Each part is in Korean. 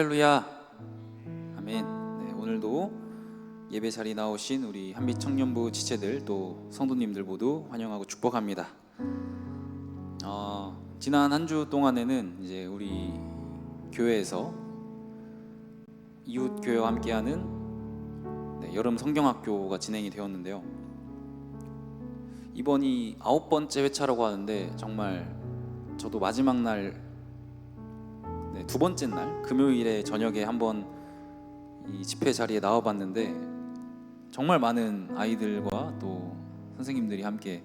할렐루야. 아멘. 네, 오늘도 예배 자리 나오신 우리 한빛 청년부 지체들 또 성도님들 모두 환영하고 축복합니다. 지난 한 주 동안에는 이제 우리 교회에서 이웃 교회와 함께하는 여름 성경학교가 진행이 되었는데요. 이번이 9번째 회차라고 하는데 정말 저도 마지막 날, 두 번째 날 금요일에 저녁에 한번 이 집회 자리에 나와봤는데 정말 많은 아이들과 또 선생님들이 함께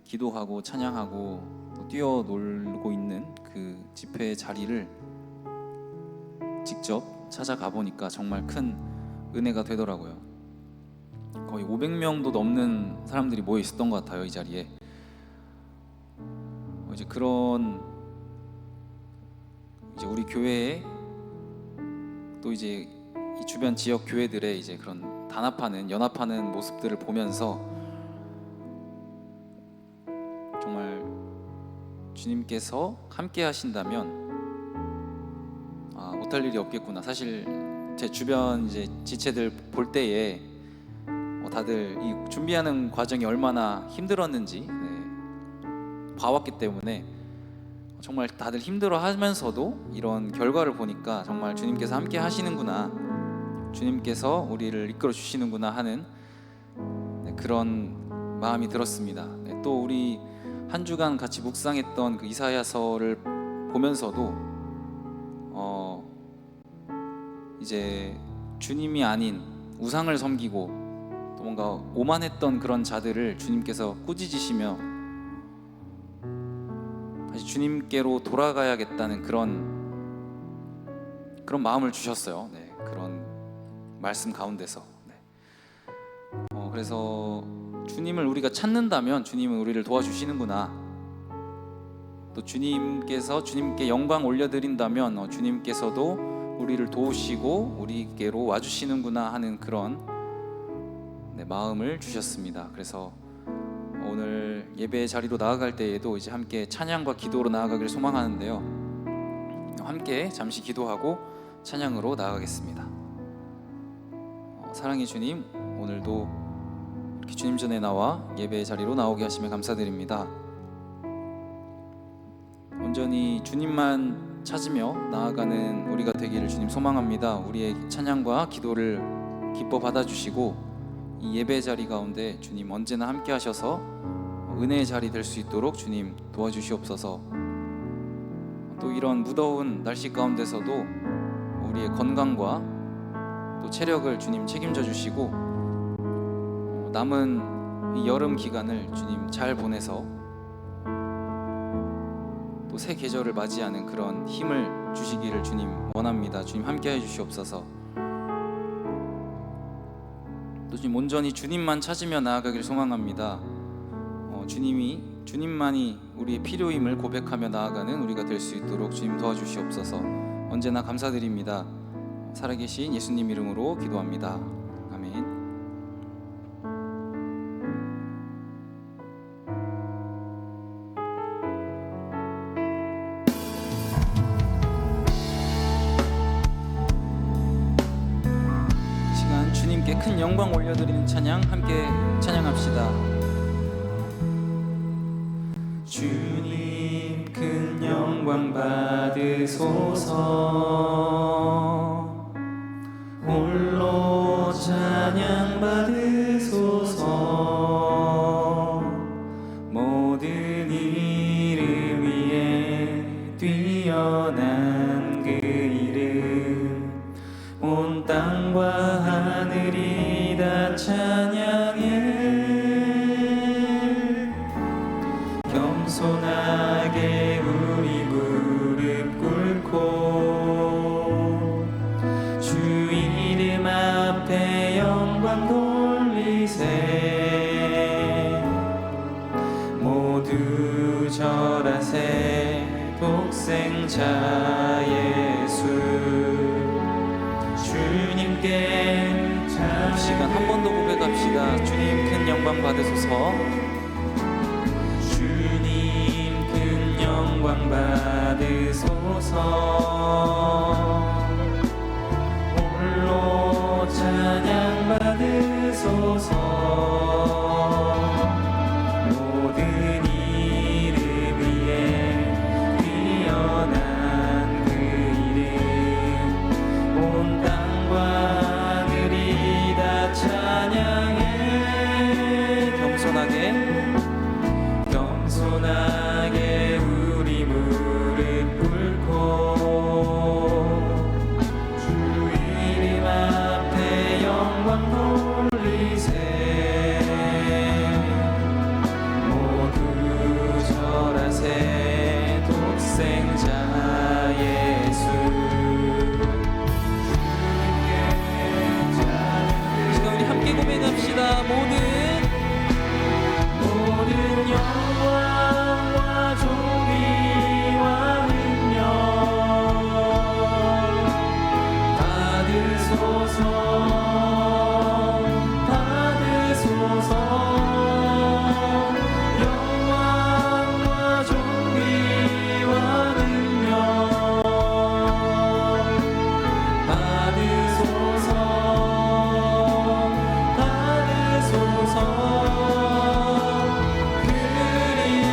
기도하고 찬양하고 또 뛰어놀고 있는 그 집회 자리를 직접 찾아가 보니까 정말 큰 은혜가 되더라고요. 거의 500명도 넘는 사람들이 모여 있었던 것 같아요, 이 자리에. 이제 우리 교회에 또 이제 이 주변 지역 교회들의 이제 그런 연합하는 모습들을 보면서 정말 주님께서 함께 하신다면 못할 일이 없겠구나. 사실 제 주변 이제 지체들 볼 때에 다들 이 준비하는 과정이 얼마나 힘들었는지 봐왔기 때문에 정말 다들 힘들어 하면서도 이런 결과를 보니까 정말 주님께서 함께 하시는구나, 주님께서 우리를 이끌어 주시는구나 하는 그런 마음이 들었습니다. 또 우리 한 주간 같이 묵상했던 그 이사야서를 보면서도 이제 주님이 아닌 우상을 섬기고 또 뭔가 오만했던 그런 자들을 주님께서 꾸짖으시며 다시 주님께로 돌아가야겠다는 그런 마음을 주셨어요. 그런 말씀 가운데서. 그래서 주님을 우리가 찾는다면 주님은 우리를 도와주시는구나. 또 주님께 영광 올려드린다면 주님께서도 우리를 도우시고 우리께로 와주시는구나 하는 그런 마음을 주셨습니다. 그래서 오늘 예배 자리로 나아갈 때에도 이제 함께 찬양과 기도로 나아가길 소망하는데요. 함께 잠시 기도하고 찬양으로 나아가겠습니다. 사랑의 주님, 오늘도 이렇게 주님 전에 나와 예배 자리로 나오게 하시며 감사드립니다. 온전히 주님만 찾으며 나아가는 우리가 되기를 주님 소망합니다. 우리의 찬양과 기도를 기뻐 받아주시고 이 예배 자리 가운데 주님 언제나 함께 하셔서 은혜의 자리 될 수 있도록 주님 도와주시옵소서. 또 이런 무더운 날씨 가운데서도 우리의 건강과 또 체력을 주님 책임져 주시고 남은 이 여름 기간을 주님 잘 보내서 또 새 계절을 맞이하는 그런 힘을 주시기를 주님 원합니다. 주님 함께해 주시옵소서. 또 주님 온전히 주님만 찾으며 나아가길 소망합니다. 주님만이 우리의 필요임을 고백하며 나아가는 우리가 될 수 있도록 주님 도와주시옵소서. 언제나 감사드립니다. 살아계신 예수님 이름으로 기도합니다. 아멘. 이 시간 주님께 큰 영광 올려드리는 찬양 함께 찬양합시다. 주님 큰 영광 받으소서. 홀로 찬양 받으소서. 모든 이름 위에 뛰어난 그 이름 온 땅과 하늘이 다 찬양해. 겸손하게 우리 무릎 꿇고 주 이름 앞에 영광 돌리세. 모두 절하세 독생자 예수. 주님께 이 시간 한 번 더 고백합시다. 주님 큰 영광 받으소서. 주님 큰 영광 받으소서.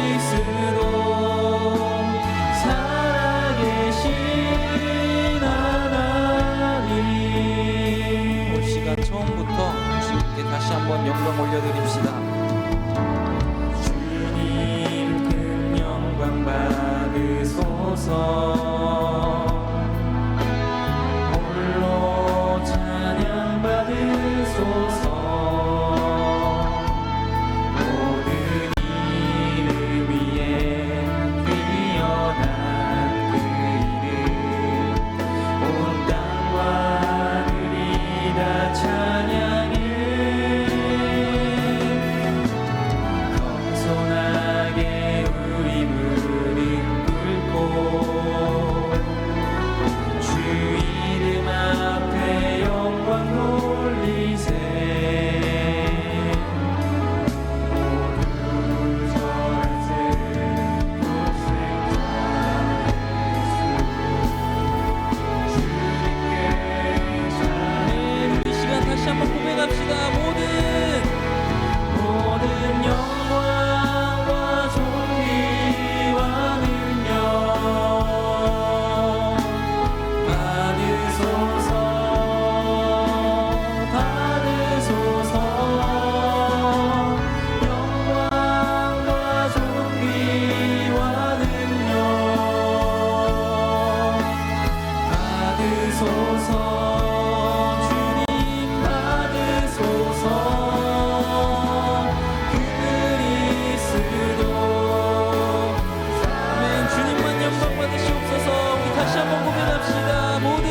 그리스도 살아계신 하나님. 올 시간 처음부터 주님께 다시 한번 영광 올려드립시다. 주님 큰 영광 받으소서. 홀로 찬양 받으소서. 모든 이름 위에 뛰어난 그 이름, 온 땅과 하늘이 다 찬양해. 겸손하게 우리 무릎 꿇고 주 이름 앞에 영광 돌리세. 모두 절하세. 우리 시간 다시 한번 고백합시다. 모든 영광과 존귀와 능력 받으소서. 받으소서. 영광과 존귀와 능력 받으소서. 주님 받으소서. 그리스도. 아멘. 주님만 영광 받으시옵소서. 우리 다시 한번 고백합시다. 모든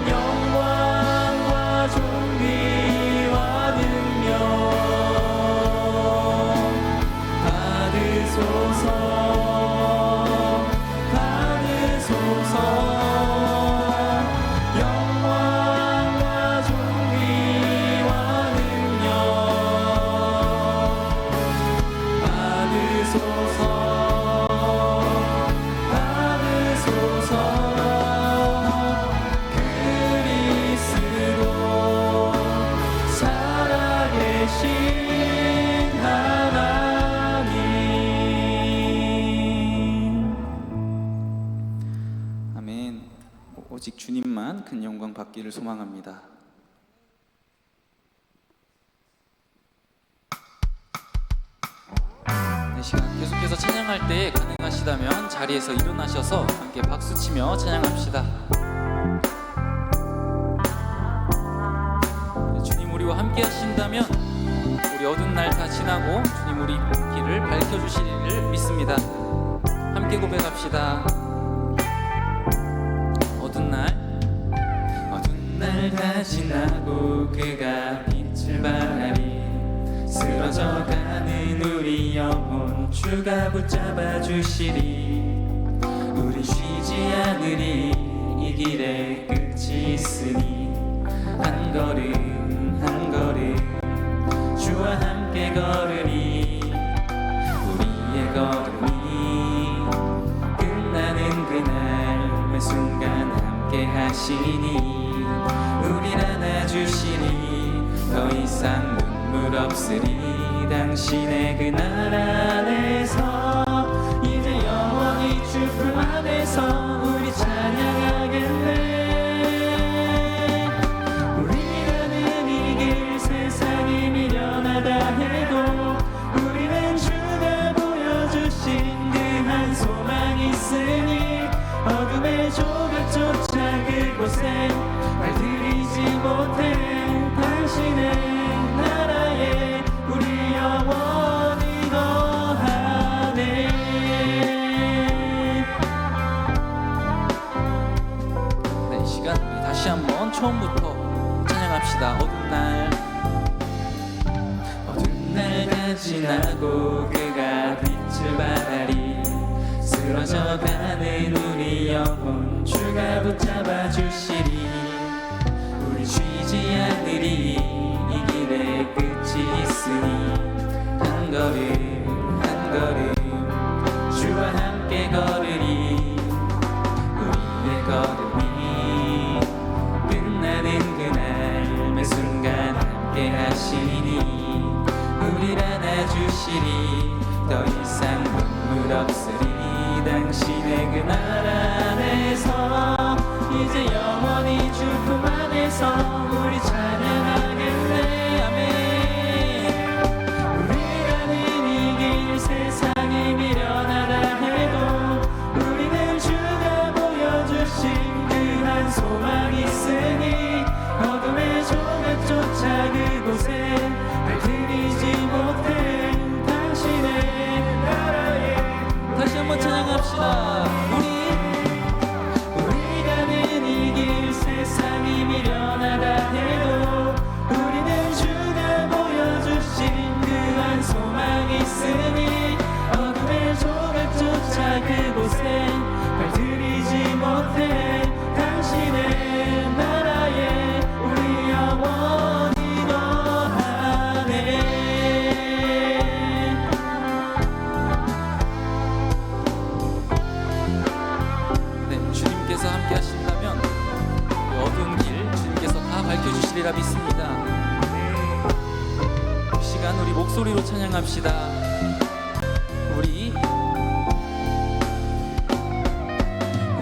영광과 존귀와 능력 받으소서. 받으소서. 영광과 존귀와 능력 받으소서. 받으소서. 그리스도 살아계신 하나님. 아멘. 오직 주님만 큰 영광 받기를 소망합니다. 이 시간 계속해서 찬양할 때 가능하시다면 자리에서 일어나셔서 함께 박수치며 찬양합시다. 주님 우리와 함께 하신다면 우리 어두운 날 다 지나고 주님 우리 길을 밝혀주시리를 믿습니다. 함께 고백합시다. 어두운 날 다 지나고 그가 빛을 발하리. 쓰러져가는 우리 영혼 주가 붙잡아 주시리. 우리 쉬지 않으리. 이 길에 끝이 있으니 한 걸음 한 걸음 주와 함께 걸으니. 우리의 걸음이 끝나는 그날 매 순간 함께 하시니. 우리를 안아주시니. 더 이상 눈물 없으리. 당신의 그날 안에서 이제 영원히 주 품 안에서 우리 찬양하겠네. 우리가 가는 이 길 세상이 미련하다 해도 우리는 주가 보여주신 그 한 소망 있으니. 어둠의 조각조차 그곳에 발들이지 못해. 당신의 나라에 우리 영원히 거하네. 네, 이 시간 우리 다시 한번 처음부터 찬양합시다. 어두운 날 다 지나고 그가 빛을 발하리. 쓰러져가는 우리 영혼 주가 붙잡아 주시리. 우리 쉬지 않으리. 이 길에 끝이 있으니 한 걸음 한 걸음 주와 함께 걸으리. 우리의 걸음이 끝나는 그날 매 순간 함께 하시니 우리를 안아주시리 더 이상 눈물 없으리 당신의 그 나라 안에서 이제 영원히 주 품 안에서 우리 찬양하겠네 아멘. 우리가는 이 길 세상이 미련하다 해도 우리는 주가 보여주신 그 한 소망 있으니 어둠의 조각조차 그곳에 발들이지 못해 당신의 나라에 다시 한번 찬양합시다. 우리가는 이 길 세상이 미련하다 해도 우리는 주가 보여주신 그 한 소망 있으니 어둠의 조각조차 그곳에 발들이지 못해 당신의 나라에 우리 영원히 거하네. 네, 주님께서 함께 하신다면 어두운 길 주님께서 다 밝혀주시리라 믿습니다. 이 시간 우리 목소리로 찬양합시다.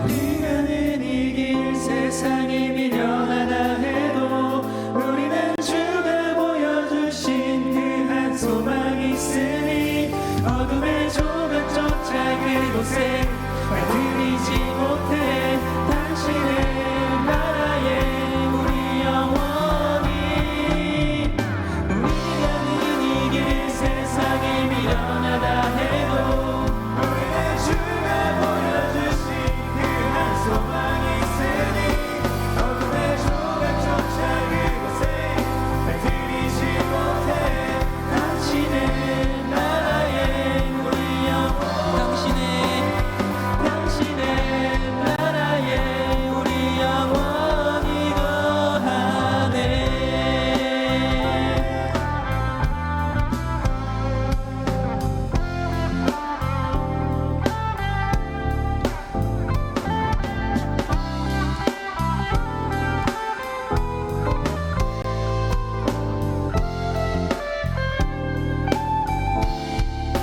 우리가는 이 길 세상이 미련하다 해도 우리는 주가 보여주신 그 한 소망 있으니 어둠의 조각조차 그곳에 발들이지 못해 당신의 나라에 우리 영원히 우리가는 이 길 세상이 미련하다 해도 우리는 주가 보여주신 그 한 소망 있으니 어둠의 조각조차 그곳에 발들이지 못해 당신의 나라에 우리 영원히 당신의 나라에 우리 영원히 거하네.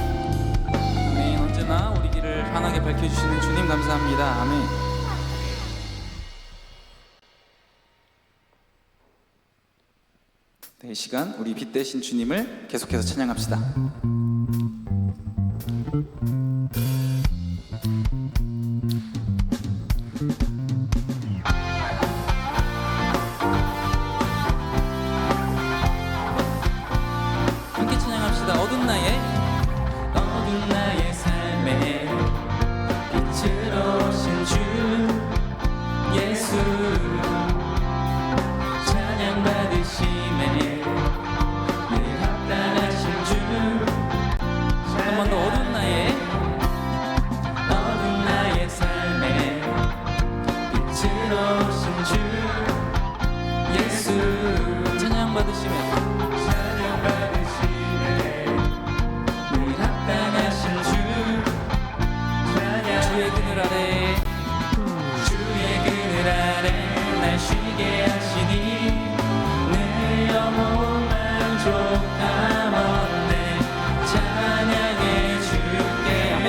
아멘. 언제나 우리 길을 환하게 밝혀주시는 주님 감사합니다. 아멘. 네, 이 시간 우리 빛 대신 주님을 계속해서 찬양합시다. 함께 찬양합시다. 어두운 나의 삶에 빛으로 오신 주 예수 찬양 받으심에 늘 합당하신 주. 한 번 더. 어두운 나의 삶에 빛으로 오신 주 예수 찬양 받으심에 늘 합당하신 주. 주의 그늘 아래 날 쉬게 하시니 내 영혼 만족함 얻네. 찬양해 줄게 아멘.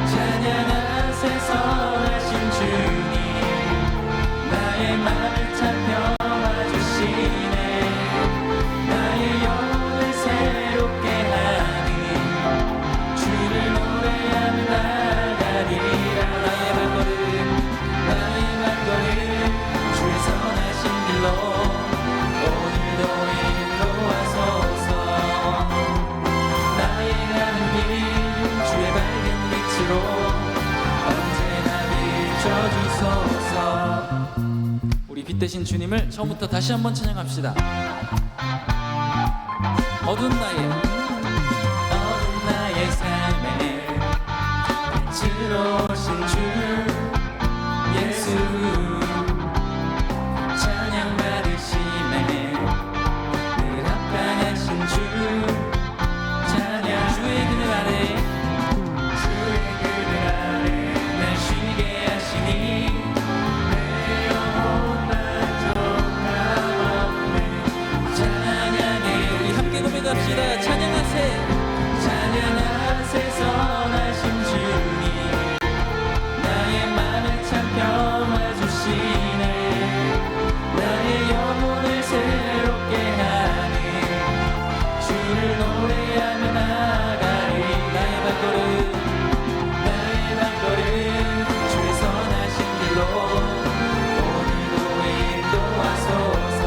찬양하세 선하신 주님 나의 맘을 참 평화주시네. 나의 영혼을 새롭게 하는 주를 노래하며 나가리라. 나의 발걸음 주의 선하신 길로 오늘도 인도하소서. 나의 가는 길 주의 밝은 빛으로 언제나 비춰주소서. 우리 빛 대신 주님을 처음부터 다시 한번 찬양합시다. 어두운 나의 삶에 빛으로 오신 주 예수 찬양 받으심에 늘 합당하신 주. 찬양 주의 그늘 아래 날 쉬게 하시니 내 영혼 만족함 얻네. 고백합시다. 찬양하세. 찬양하세 선하신 주님, 나의 맘에 참 평화 주시네. 나의 영혼을 새롭게 하는 주를 노래하며 나가리. 나의 발걸음 주의 선하신 길로 오늘도 인도하소서.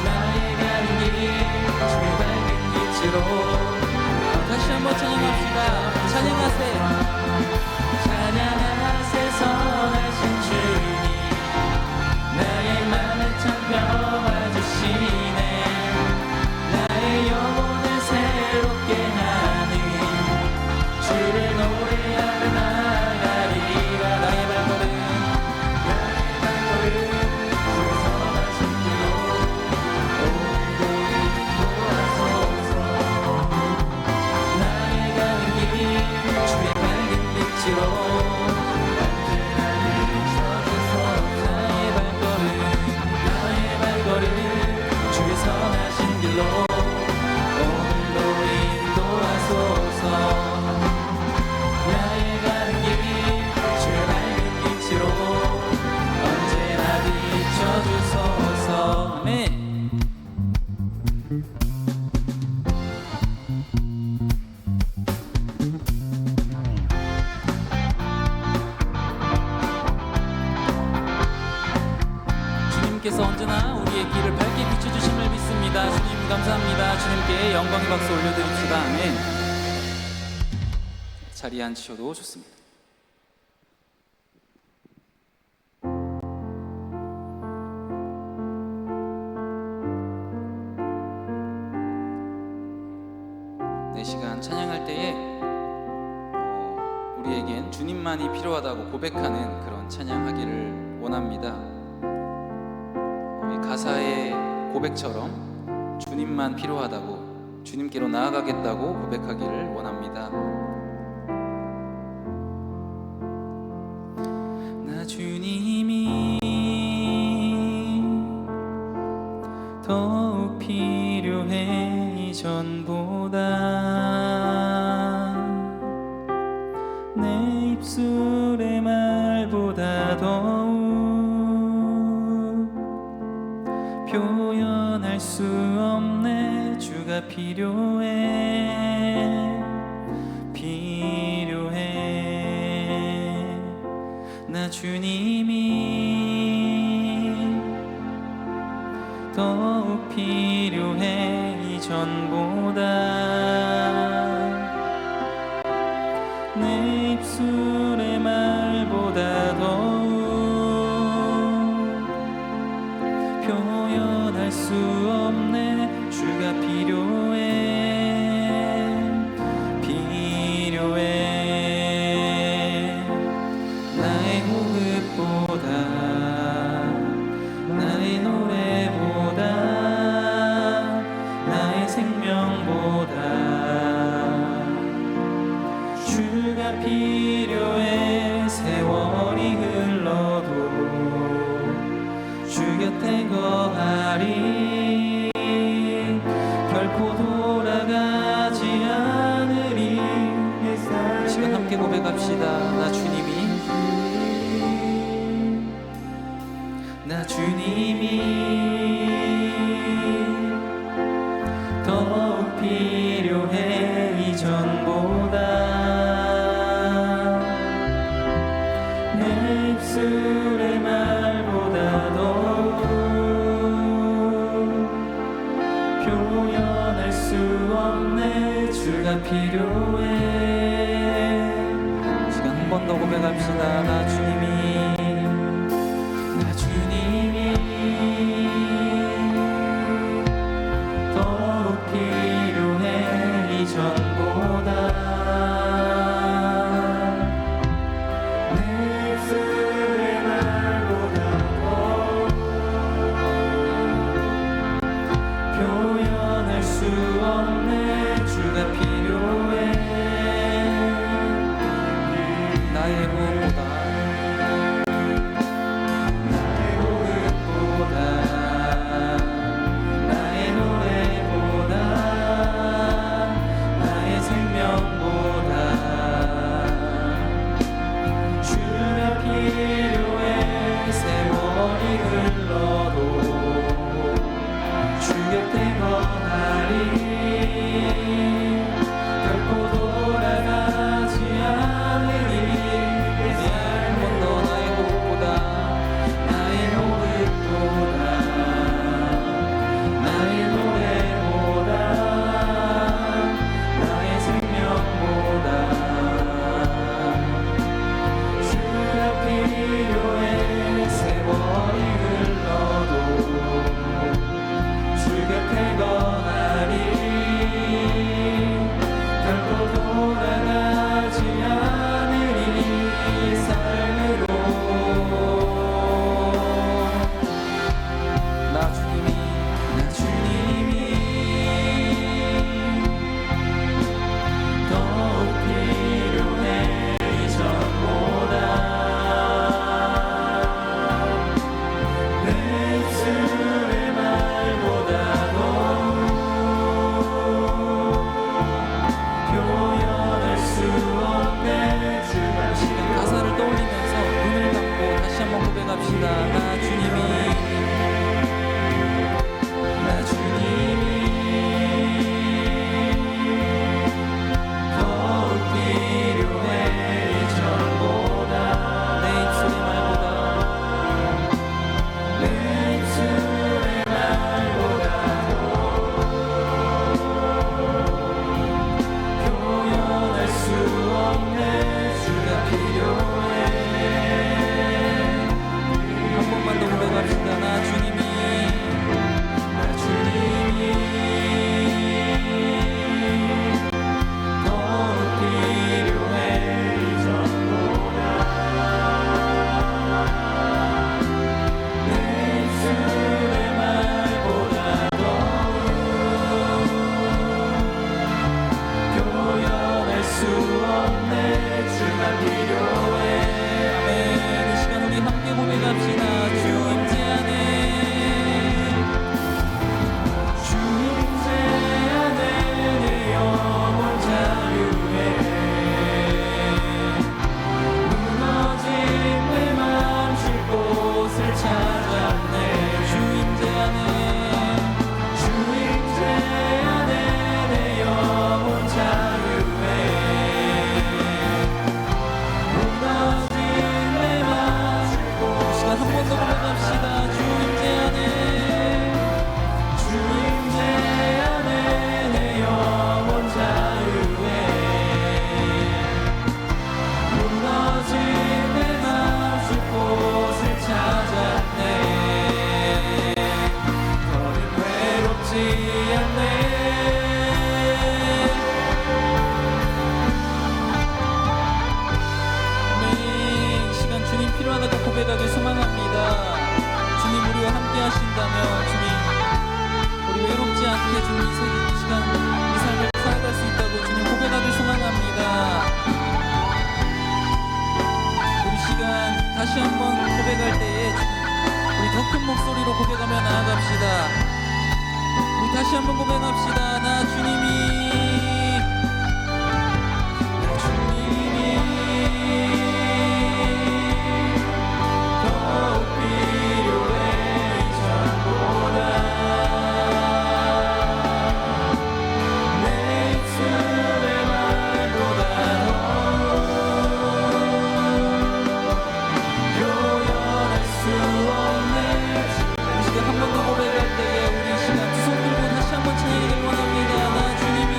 나의 가는 길 주의 밝은 빛으로. 다시 한번 찬양합시다. 찬양하세. 찬양하세 선하신 주님, 나의 맘에 참 평화 주시네. 나의 영혼을 새롭게 하는 주를 노래하며 나가리라. 나의 발걸음 주의 선하신 길로 오늘도 인도하소서. 나의 가는 길 주의 밝은 빛으로 나의 발걸음 주의 선하신 길로 오늘도 인도하소서. 나의 가는 길 주의 밝은 빛으로 언제나 비춰주소서. 아멘. 주님께서 언제나 우리의 길을 밝게 비춰주심을 믿습니다. 주님 감사합니다. 주님께 영광의 박수 올려드립시다. 아멘. 자리에 앉으셔도 좋습니다. 이 시간 찬양할 때에 우리에겐 주님만이 필요하다고 고백하는 그런 찬양하기를 원합니다. 이 가사의 고백처럼 주님만 필요하다고, 주님께로 나아가겠다고 고백하기를 원합니다. 나 주님이 더욱 필요해 이전보다. 내 입술의 말보다 더욱 표현할 수 없네. 주가 필요해. 나 주님이 더욱 필요해 이전보다. 내 입술의 말보다 더욱 표현할 수 없네. 주가 필요해. 나의 호흡보다, 나의 노래보다, 나의 생명보다 주가 필요해. 세월이 흘러도 주 곁에 거하리. 결코 돌아가지 않으리. 이 시간 함께 고백합시다. 나 주님이 더욱 필요해 이전보다. 내 입술의 말보다 더욱 표현할 수 없네. 주가 필요해. 시간 한 번 더 고백합시다. 나 주님이 더욱 필요해 이전보다. 내 입술의 말보다 더욱 표현할 수 없네. 주가 필요해. 나의 호흡보다, 나의 호흡보다, 나의 노래보다 곁에 거하리 결코 돌아가지 않으리 한 번 더 나의 호흡보다 나의 호흡보다 나의 노래보다 나의 생명보다 주가 필요해 세월이 흘러도 주 곁에 거하리 결코 돌아가지 않으리 삶으로 나 주님이 나 주님이 더욱 필요해 이전보다 내 입술의 말보다도 표현할 수 없네 주가 가사를 떠올리면서 눈을 감고 다시 한번 고백합시다. 나 주님이 나 주님이 더욱 필요해 이전보다 내 입술의 말보다 내 입술의 말보다도 표현할 수 없네 주가 필요해 한 번만 더 고백합시다. 나 주님이 나 주님이 더욱 필요해 이전보다 내 입술의 말보다도 표현할 수 없네 주가 필요해 아멘. 이 시간 우리 함께 고백합시다. 주 임재 안에 주 임재 안에 내 영혼 자유해 무너진 내 맘 쉴 곳을 찾았네 주 임재 안에 주 임재 안에 내 영혼 자유해 무너진 내 맘 쉴 곳 이 시간 한 번 더 고백합시다. 주 임재 안에 주 임재 안에 내 영혼 자유해 무너진 내 맘 쉴 곳을 찾았네 더는 외롭지 않네 아멘. 이 시간 주님 필요하다고 고백하길 소망합니다. 주님 우리와 함께 하신다면 주님 우리 외롭지 않게 주님 이 시간 이 삶을 살아갈 수 있다고 주님 고백하길 소망합니다. 우리 시간 다시 한번 고백할 때에 주님 우리 더 큰 목소리로 고백하며 나아갑시다. 우리 다시 한번 고백합시다. 나 주님이 나 주님이 더욱 필요해 이전보다 내 입술의 말보다도 표현할 수 없네 이 시간 한 번 더 고백할 때에 우리 이 시간 두 손 들고 다시 한번 찬양하기를 원합니다. 나 주님이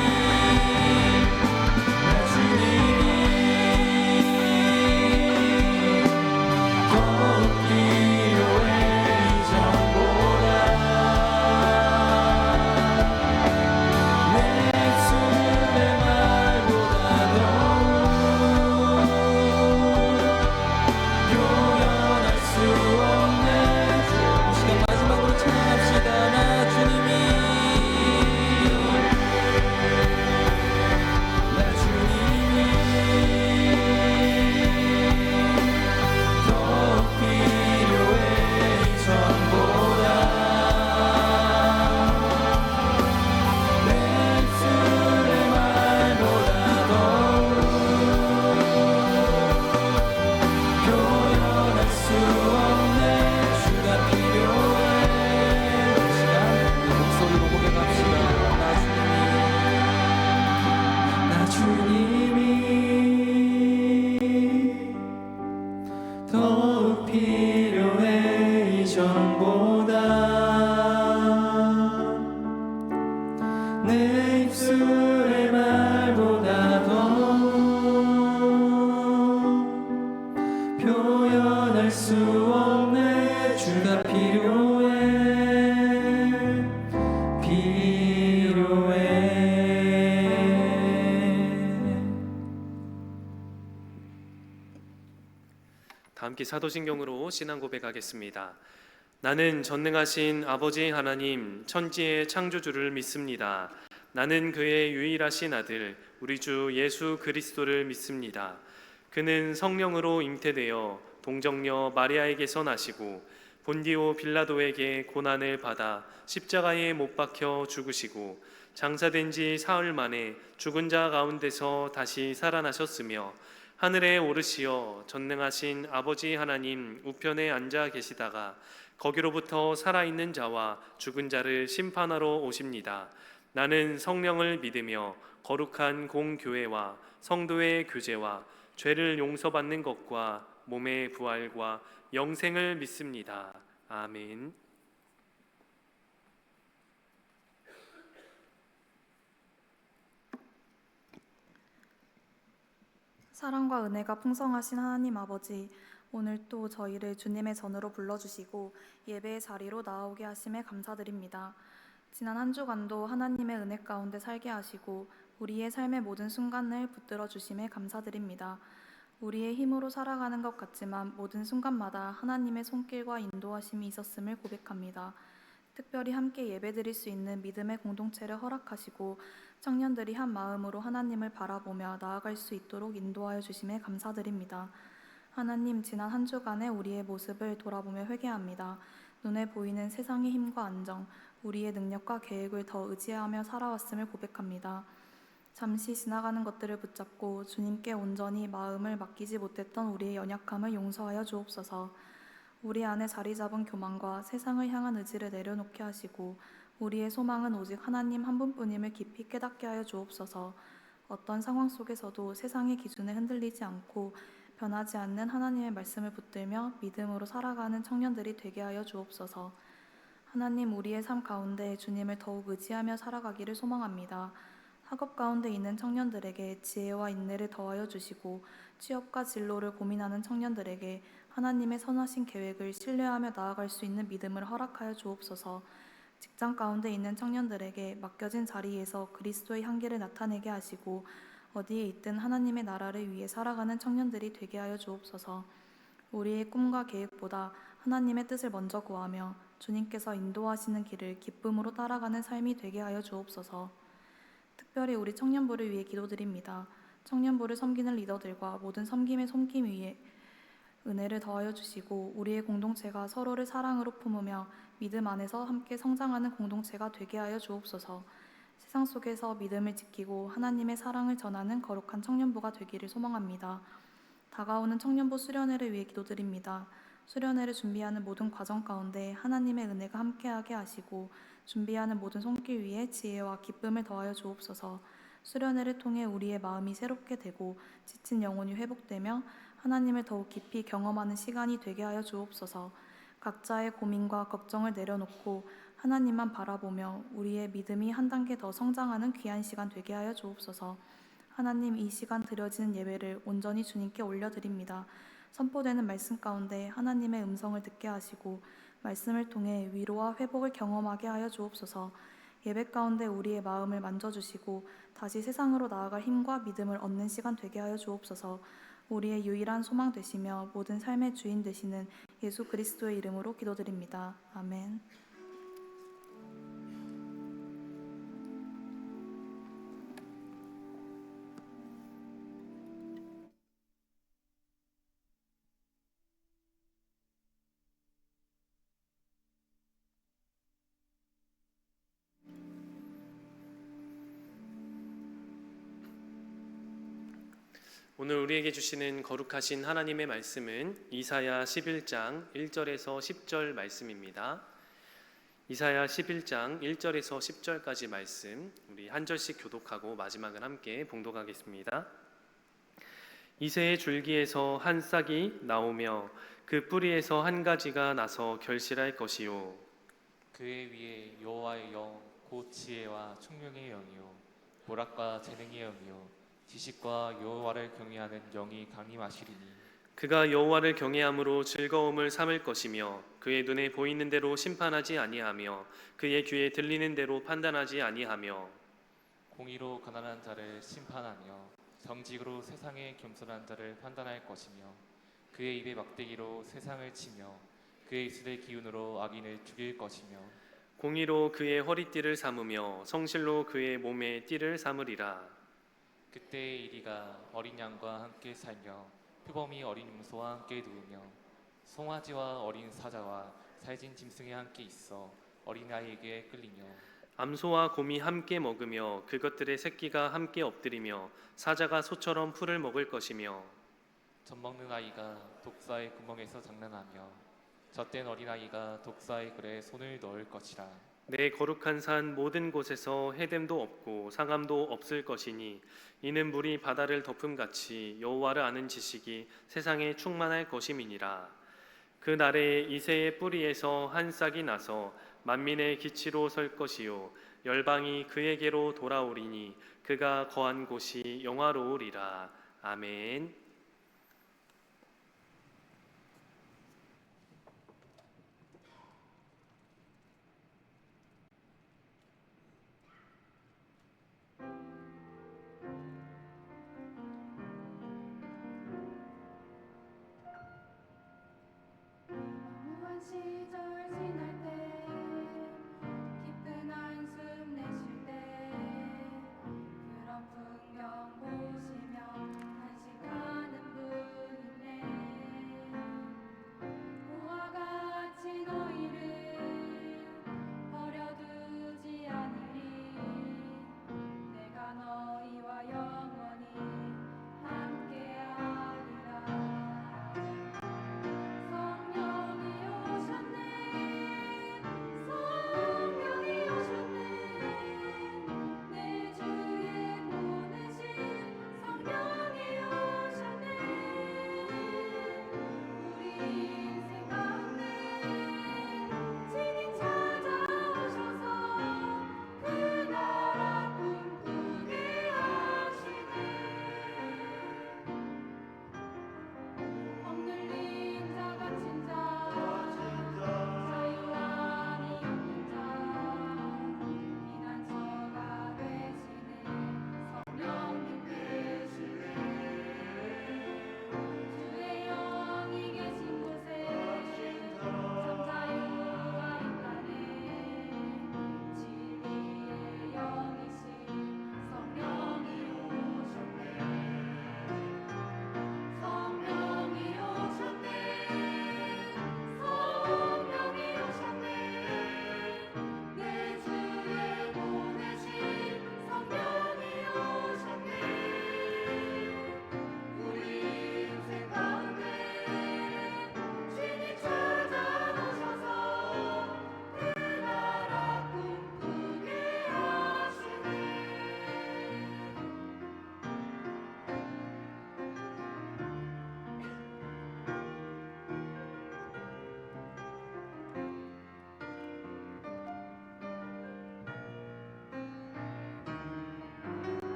내 입술의 말보다 더 표현할 수 없네. 주가 필요해. 다 함께 사도신경으로 신앙 고백하겠습니다. 나는 전능하신 아버지 하나님 천지의 창조주를 믿습니다. 나는 그의 유일하신 아들 우리 주 예수 그리스도를 믿습니다. 그는 성령으로 잉태되어 동정녀 마리아에게서 나시고 본디오 빌라도에게 고난을 받아 십자가에 못 박혀 죽으시고 장사된 지 사흘 만에 죽은 자 가운데서 다시 살아나셨으며 하늘에 오르시어 전능하신 아버지 하나님 우편에 앉아 계시다가 거기로부터 살아있는 자와 죽은 자를 심판하러 오십니다. 나는 성령을 믿으며 거룩한 공교회와 성도의 교제와 죄를 용서받는 것과 몸의 부활과 영생을 믿습니다. 아멘. 사랑과 은혜가 풍성하신 하나님 아버지, 오늘 또 저희를 주님의 전으로 불러주시고 예배의 자리로 나오게 하심에 감사드립니다. 지난 한 주간도 하나님의 은혜 가운데 살게 하시고 우리의 삶의 모든 순간을 붙들어 주심에 감사드립니다. 우리의 힘으로 살아가는 것 같지만 모든 순간마다 하나님의 손길과 인도하심이 있었음을 고백합니다. 특별히 함께 예배드릴 수 있는 믿음의 공동체를 허락하시고 청년들이 한 마음으로 하나님을 바라보며 나아갈 수 있도록 인도하여 주심에 감사드립니다. 하나님, 지난 한 주간의 우리의 모습을 돌아보며 회개합니다. 눈에 보이는 세상의 힘과 안정, 우리의 능력과 계획을 더 의지하며 살아왔음을 고백합니다. 잠시 지나가는 것들을 붙잡고 주님께 온전히 마음을 맡기지 못했던 우리의 연약함을 용서하여 주옵소서. 우리 안에 자리 잡은 교만과 세상을 향한 의지를 내려놓게 하시고 우리의 소망은 오직 하나님 한 분뿐임을 깊이 깨닫게 하여 주옵소서. 어떤 상황 속에서도 세상의 기준에 흔들리지 않고 변하지 않는 하나님의 말씀을 붙들며 믿음으로 살아가는 청년들이 되게 하여 주옵소서. 하나님, 우리의 삶 가운데 주님을 더욱 의지하며 살아가기를 소망합니다. 학업 가운데 있는 청년들에게 지혜와 인내를 더하여 주시고 취업과 진로를 고민하는 청년들에게 하나님의 선하신 계획을 신뢰하며 나아갈 수 있는 믿음을 허락하여 주옵소서. 직장 가운데 있는 청년들에게 맡겨진 자리에서 그리스도의 향기를 나타내게 하시고 어디에 있든 하나님의 나라를 위해 살아가는 청년들이 되게 하여 주옵소서. 우리의 꿈과 계획보다 하나님의 뜻을 먼저 구하며 주님께서 인도하시는 길을 기쁨으로 따라가는 삶이 되게 하여 주옵소서. 특별히 우리 청년부를 위해 기도드립니다. 청년부를 섬기는 리더들과 모든 섬김의 손길 위에 은혜를 더하여 주시고 우리의 공동체가 서로를 사랑으로 품으며 믿음 안에서 함께 성장하는 공동체가 되게 하여 주옵소서. 세상 속에서 믿음을 지키고 하나님의 사랑을 전하는 거룩한 청년부가 되기를 소망합니다. 다가오는 청년부 수련회를 위해 기도드립니다. 수련회를 준비하는 모든 과정 가운데 하나님의 은혜가 함께하게 하시고 준비하는 모든 손길 위에 지혜와 기쁨을 더하여 주옵소서. 수련회를 통해 우리의 마음이 새롭게 되고 지친 영혼이 회복되며 하나님을 더욱 깊이 경험하는 시간이 되게 하여 주옵소서. 각자의 고민과 걱정을 내려놓고 하나님만 바라보며 우리의 믿음이 한 단계 더 성장하는 귀한 시간 되게 하여 주옵소서. 하나님, 이 시간 드려지는 예배를 온전히 주님께 올려드립니다. 선포되는 말씀 가운데 하나님의 음성을 듣게 하시고 말씀을 통해 위로와 회복을 경험하게 하여 주옵소서. 예배 가운데 우리의 마음을 만져주시고 다시 세상으로 나아갈 힘과 믿음을 얻는 시간 되게 하여 주옵소서. 우리의 유일한 소망 되시며 모든 삶의 주인 되시는 예수 그리스도의 이름으로 기도드립니다. 아멘. 오늘 우리에게 주시는 거룩하신 하나님의 말씀은 이사야 11장 1절에서 10절 말씀입니다. 이사야 11장 1절에서 10절까지 말씀 우리 한 절씩 교독하고 마지막은 함께 봉독하겠습니다. 이새의 줄기에서 한 싹이 나오며 그 뿌리에서 한 가지가 나서 결실할 것이요 그의 위에 여호와의 영 곧 지혜와 총명의 영이요 보락과 재능의 영이요 지식과 여호와를 경외하는 영이 강림하시리니 그가 여호와를 경외함으로 즐거움을 삼을 것이며 그의 눈에 보이는 대로 심판하지 아니하며 그의 귀에 들리는 대로 판단하지 아니하며 공의로 가난한 자를 심판하며 정직으로 세상에 겸손한 자를 판단할 것이며 그의 입의 막대기로 세상을 치며 그의 입술의 기운으로 악인을 죽일 것이며 공의로 그의 허리띠를 삼으며 성실로 그의 몸에 띠를 삼으리라. 그때의 이리가 어린 양과 함께 살며 표범이 어린 염소와 함께 누우며 송아지와 어린 사자와 살진 짐승이 함께 있어 어린아이에게 끌리며 암소와 곰이 함께 먹으며 그것들의 새끼가 함께 엎드리며 사자가 소처럼 풀을 먹을 것이며 젖먹는 아이가 독사의 구멍에서 장난하며 젖된 어린아이가 독사의 굴에 손을 넣을 것이라. 내 거룩한 산 모든 곳에서 해됨도 없고 상함도 없을 것이니 이는 물이 바다를 덮음같이 여호와를 아는 지식이 세상에 충만할 것임이니라. 그 날에 이새의 뿌리에서 한 싹이 나서 만민의 기치로 설 것이요 열방이 그에게로 돌아오리니 그가 거한 곳이 영화로우리라. 아멘. 무한 시절 지날 때 깊은 한숨 내쉴 때 그런 풍경 보시며 한식한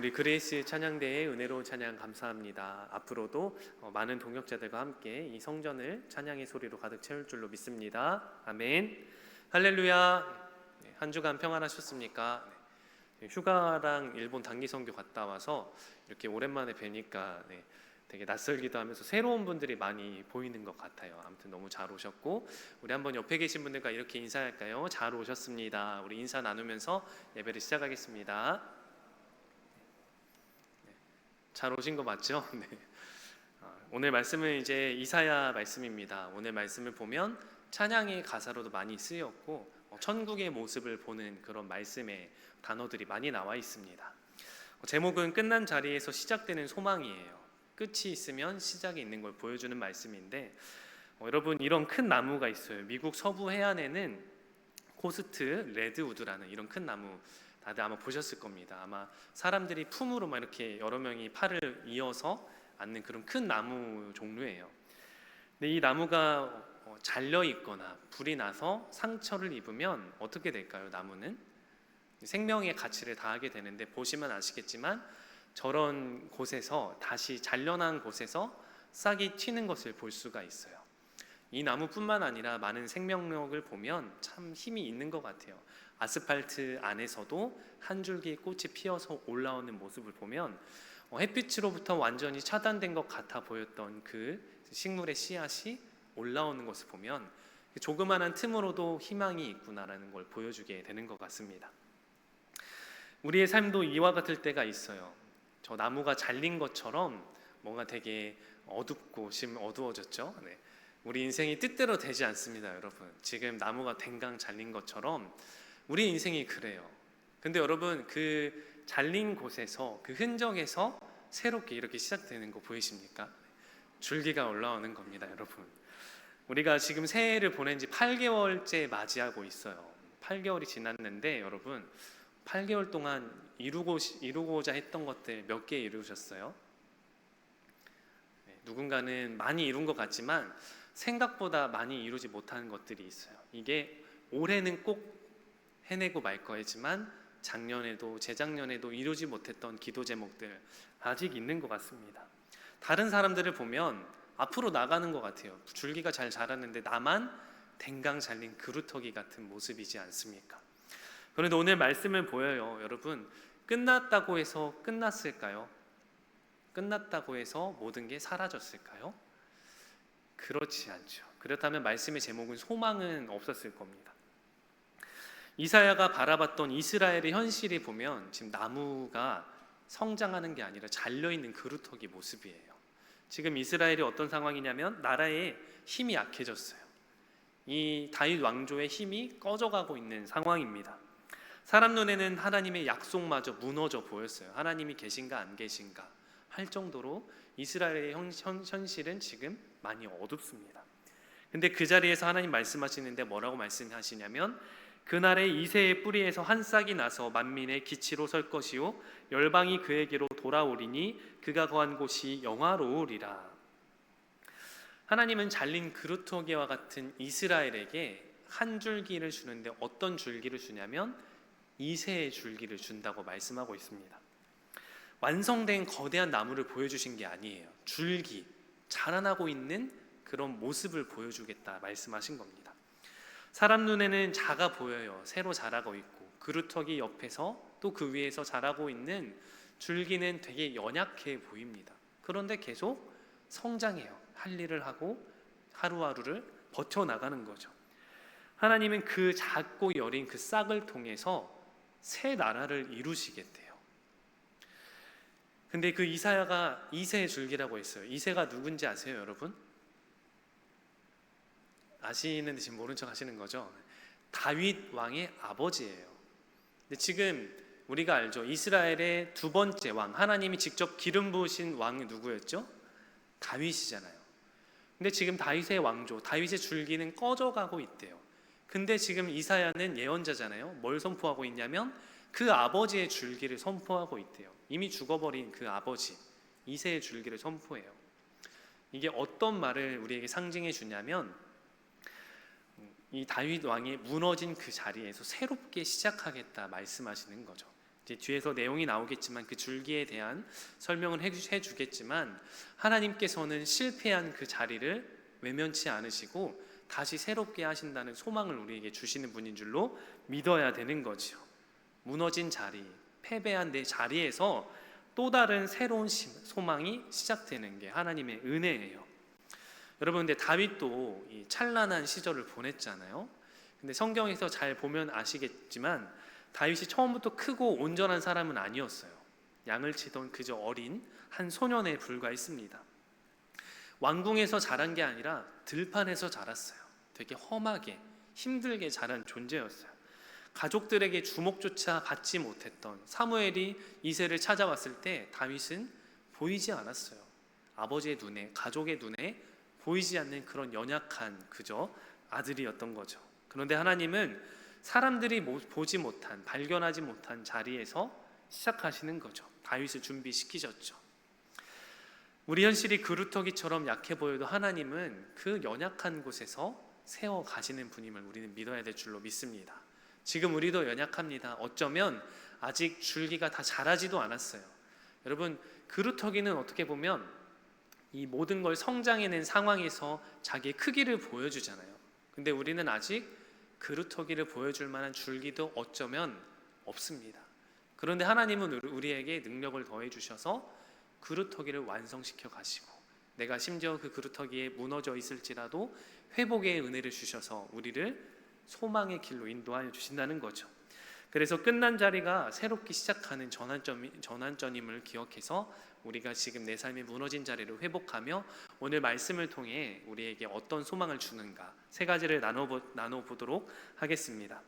우리 그레이스 찬양대의 은혜로운 찬양 감사합니다. 앞으로도 많은 동역자들과 함께 이 성전을 찬양의 소리로 가득 채울 줄로 믿습니다. 아멘. 할렐루야. 한 주간 평안하셨습니까? 휴가랑 일본 단기 선교 갔다 와서 이렇게 오랜만에 뵈니까 되게 낯설기도 하면서 새로운 분들이 많이 보이는 것 같아요. 아무튼 너무 잘 오셨고, 우리 한번 옆에 계신 분들과 이렇게 인사할까요? 잘 오셨습니다. 우리 인사 나누면서 예배를 시작하겠습니다. 잘 오신 거 맞죠? 네. 오늘 말씀은 이제 이사야 말씀입니다. 오늘 말씀을 보면 찬양의 가사로도 많이 쓰였고 천국의 모습을 보는 그런 말씀의 단어들이 많이 나와 있습니다. 제목은 끝난 자리에서 시작되는 소망이에요. 끝이 있으면 시작이 있는 걸 보여주는 말씀인데, 여러분 이런 큰 나무가 있어요. 미국 서부 해안에는 코스트 레드우드라는 이런 큰 나무, 다들 아마 보셨을 겁니다. 아마 사람들이 품으로 막 이렇게 여러 명이 팔을 이어서 앉는 그런 큰 나무 종류예요. 근데 이 나무가 잘려 있거나 불이 나서 상처를 입으면 어떻게 될까요? 나무는 생명의 가치를 다하게 되는데, 보시면 아시겠지만 저런 곳에서, 다시 잘려난 곳에서 싹이 튀는 것을 볼 수가 있어요. 이 나무뿐만 아니라 많은 생명력을 보면 참 힘이 있는 것 같아요. 아스팔트 안에서도 한 줄기 꽃이 피어서 올라오는 모습을 보면 햇빛으로부터 완전히 차단된 것 같아 보였던 그 식물의 씨앗이 올라오는 것을 보면 조그마한 틈으로도 희망이 있구나라는 걸 보여주게 되는 것 같습니다. 우리의 삶도 이와 같을 때가 있어요. 저 나무가 잘린 것처럼 뭔가 되게 어둡고 지금 어두워졌죠. 우리 인생이 뜻대로 되지 않습니다, 여러분. 지금 나무가 댕강 잘린 것처럼 우리 인생이 그래요. 근데 여러분, 그 잘린 곳에서, 그 흔적에서 새롭게 이렇게 시작되는 거 보이십니까? 줄기가 올라오는 겁니다, 여러분. 우리가 지금 새해를 보낸 지 8개월째 맞이하고 있어요. 8개월이 지났는데 여러분, 8개월 동안 이루고자 했던 것들 몇 개 이루셨어요? 누군가는 많이 이룬 것 같지만 생각보다 많이 이루지 못하는 것들이 있어요. 이게 올해는 꼭 해내고 말 거지만 작년에도 재작년에도 이루지 못했던 기도 제목들 아직 있는 것 같습니다. 다른 사람들을 보면 앞으로 나가는 것 같아요. 줄기가 잘 자랐는데 나만 댕강 잘린 그루터기 같은 모습이지 않습니까? 그런데 오늘 말씀을 보여요. 여러분, 끝났다고 해서 끝났을까요? 끝났다고 해서 모든 게 사라졌을까요? 그렇지 않죠. 그렇다면 말씀의 제목은 소망은 없었을 겁니다. 이사야가 바라봤던 이스라엘의 현실이 보면 지금 나무가 성장하는 게 아니라 잘려있는 그루터기 모습이에요. 지금 이스라엘이 어떤 상황이냐면 나라의 힘이 약해졌어요. 이 다윗 왕조의 힘이 꺼져가고 있는 상황입니다. 사람 눈에는 하나님의 약속마저 무너져 보였어요. 하나님이 계신가 안 계신가 할 정도로 이스라엘의 현실은 지금 많이 어둡습니다. 근데 그 자리에서 하나님 말씀하시는데 뭐라고 말씀하시냐면, 그날에 이새의 뿌리에서 한 싹이 나서 만민의 기치로 설 것이요 열방이 그에게로 돌아오리니 그가 거한 곳이 영화로우리라. 하나님은 잘린 그루터기와 같은 이스라엘에게 한 줄기를 주는데 어떤 줄기를 주냐면 이새의 줄기를 준다고 말씀하고 있습니다. 완성된 거대한 나무를 보여주신 게 아니에요. 줄기, 자라나고 있는 그런 모습을 보여주겠다 말씀하신 겁니다. 사람 눈에는 작아 보여요. 새로 자라고 있고 그루터기 옆에서 또 그 위에서 자라고 있는 줄기는 되게 연약해 보입니다. 그런데 계속 성장해요. 할 일을 하고 하루하루를 버텨나가는 거죠. 하나님은 그 작고 여린 그 싹을 통해서 새 나라를 이루시겠대요. 근데 그 이사야가 이새의 줄기라고 했어요. 이새가 누군지 아세요, 여러분? 아시는데 지금 모른 척 하시는 거죠? 다윗 왕의 아버지예요. 근데 지금 우리가 알죠. 이스라엘의 두 번째 왕, 하나님이 직접 기름 부으신 왕이 누구였죠? 다윗이잖아요. 근데 지금 다윗의 왕조, 다윗의 줄기는 꺼져가고 있대요. 근데 지금 이사야는 예언자잖아요. 뭘 선포하고 있냐면 그 아버지의 줄기를 선포하고 있대요. 이미 죽어버린 그 아버지 이새의 줄기를 선포해요. 이게 어떤 말을 우리에게 상징해 주냐면, 이 다윗 왕이 무너진 그 자리에서 새롭게 시작하겠다 말씀하시는 거죠. 이제 뒤에서 내용이 나오겠지만 그 줄기에 대한 설명을 해주겠지만 하나님께서는 실패한 그 자리를 외면치 않으시고 다시 새롭게 하신다는 소망을 우리에게 주시는 분인 줄로 믿어야 되는 거죠. 무너진 자리, 패배한 내 자리에서 또 다른 새로운 소망이 시작되는 게 하나님의 은혜예요. 여러분, 근데 다윗도 이 찬란한 시절을 보냈잖아요. 근데 성경에서 잘 보면 아시겠지만 다윗이 처음부터 크고 온전한 사람은 아니었어요. 양을 치던 그저 어린 한 소년에 불과했습니다. 왕궁에서 자란 게 아니라 들판에서 자랐어요. 되게 험하게 힘들게 자란 존재였어요. 가족들에게 주목조차 받지 못했던 사무엘이 이새를 찾아왔을 때 다윗은 보이지 않았어요. 아버지의 눈에, 가족의 눈에 보이지 않는 그런 연약한 그저 아들이었던 거죠. 그런데 하나님은 사람들이 보지 못한, 발견하지 못한 자리에서 시작하시는 거죠. 다윗을 준비시키셨죠. 우리 현실이 그루터기처럼 약해 보여도 하나님은 그 연약한 곳에서 세워 가시는 분임을 우리는 믿어야 될 줄로 믿습니다. 지금 우리도 연약합니다. 어쩌면 아직 줄기가 다 자라지도 않았어요. 여러분, 그루터기는 어떻게 보면 이 모든 걸 성장해낸 상황에서 자기의 크기를 보여주잖아요. 근데 우리는 아직 그루터기를 보여줄 만한 줄기도 어쩌면 없습니다. 그런데 하나님은 우리에게 능력을 더해 주셔서 그루터기를 완성시켜 가시고, 내가 심지어 그 그루터기에 무너져 있을지라도 회복의 은혜를 주셔서 우리를 소망의 길로 인도하여 주신다는 거죠. 그래서 끝난 자리가 새롭게 시작하는 전환점임을 기억해서 우리가 지금 내 삶의 무너진 자리를 회복하며 오늘 말씀을 통해 우리에게 어떤 소망을 주는가 세 가지를 나눠보도록 하겠습니다.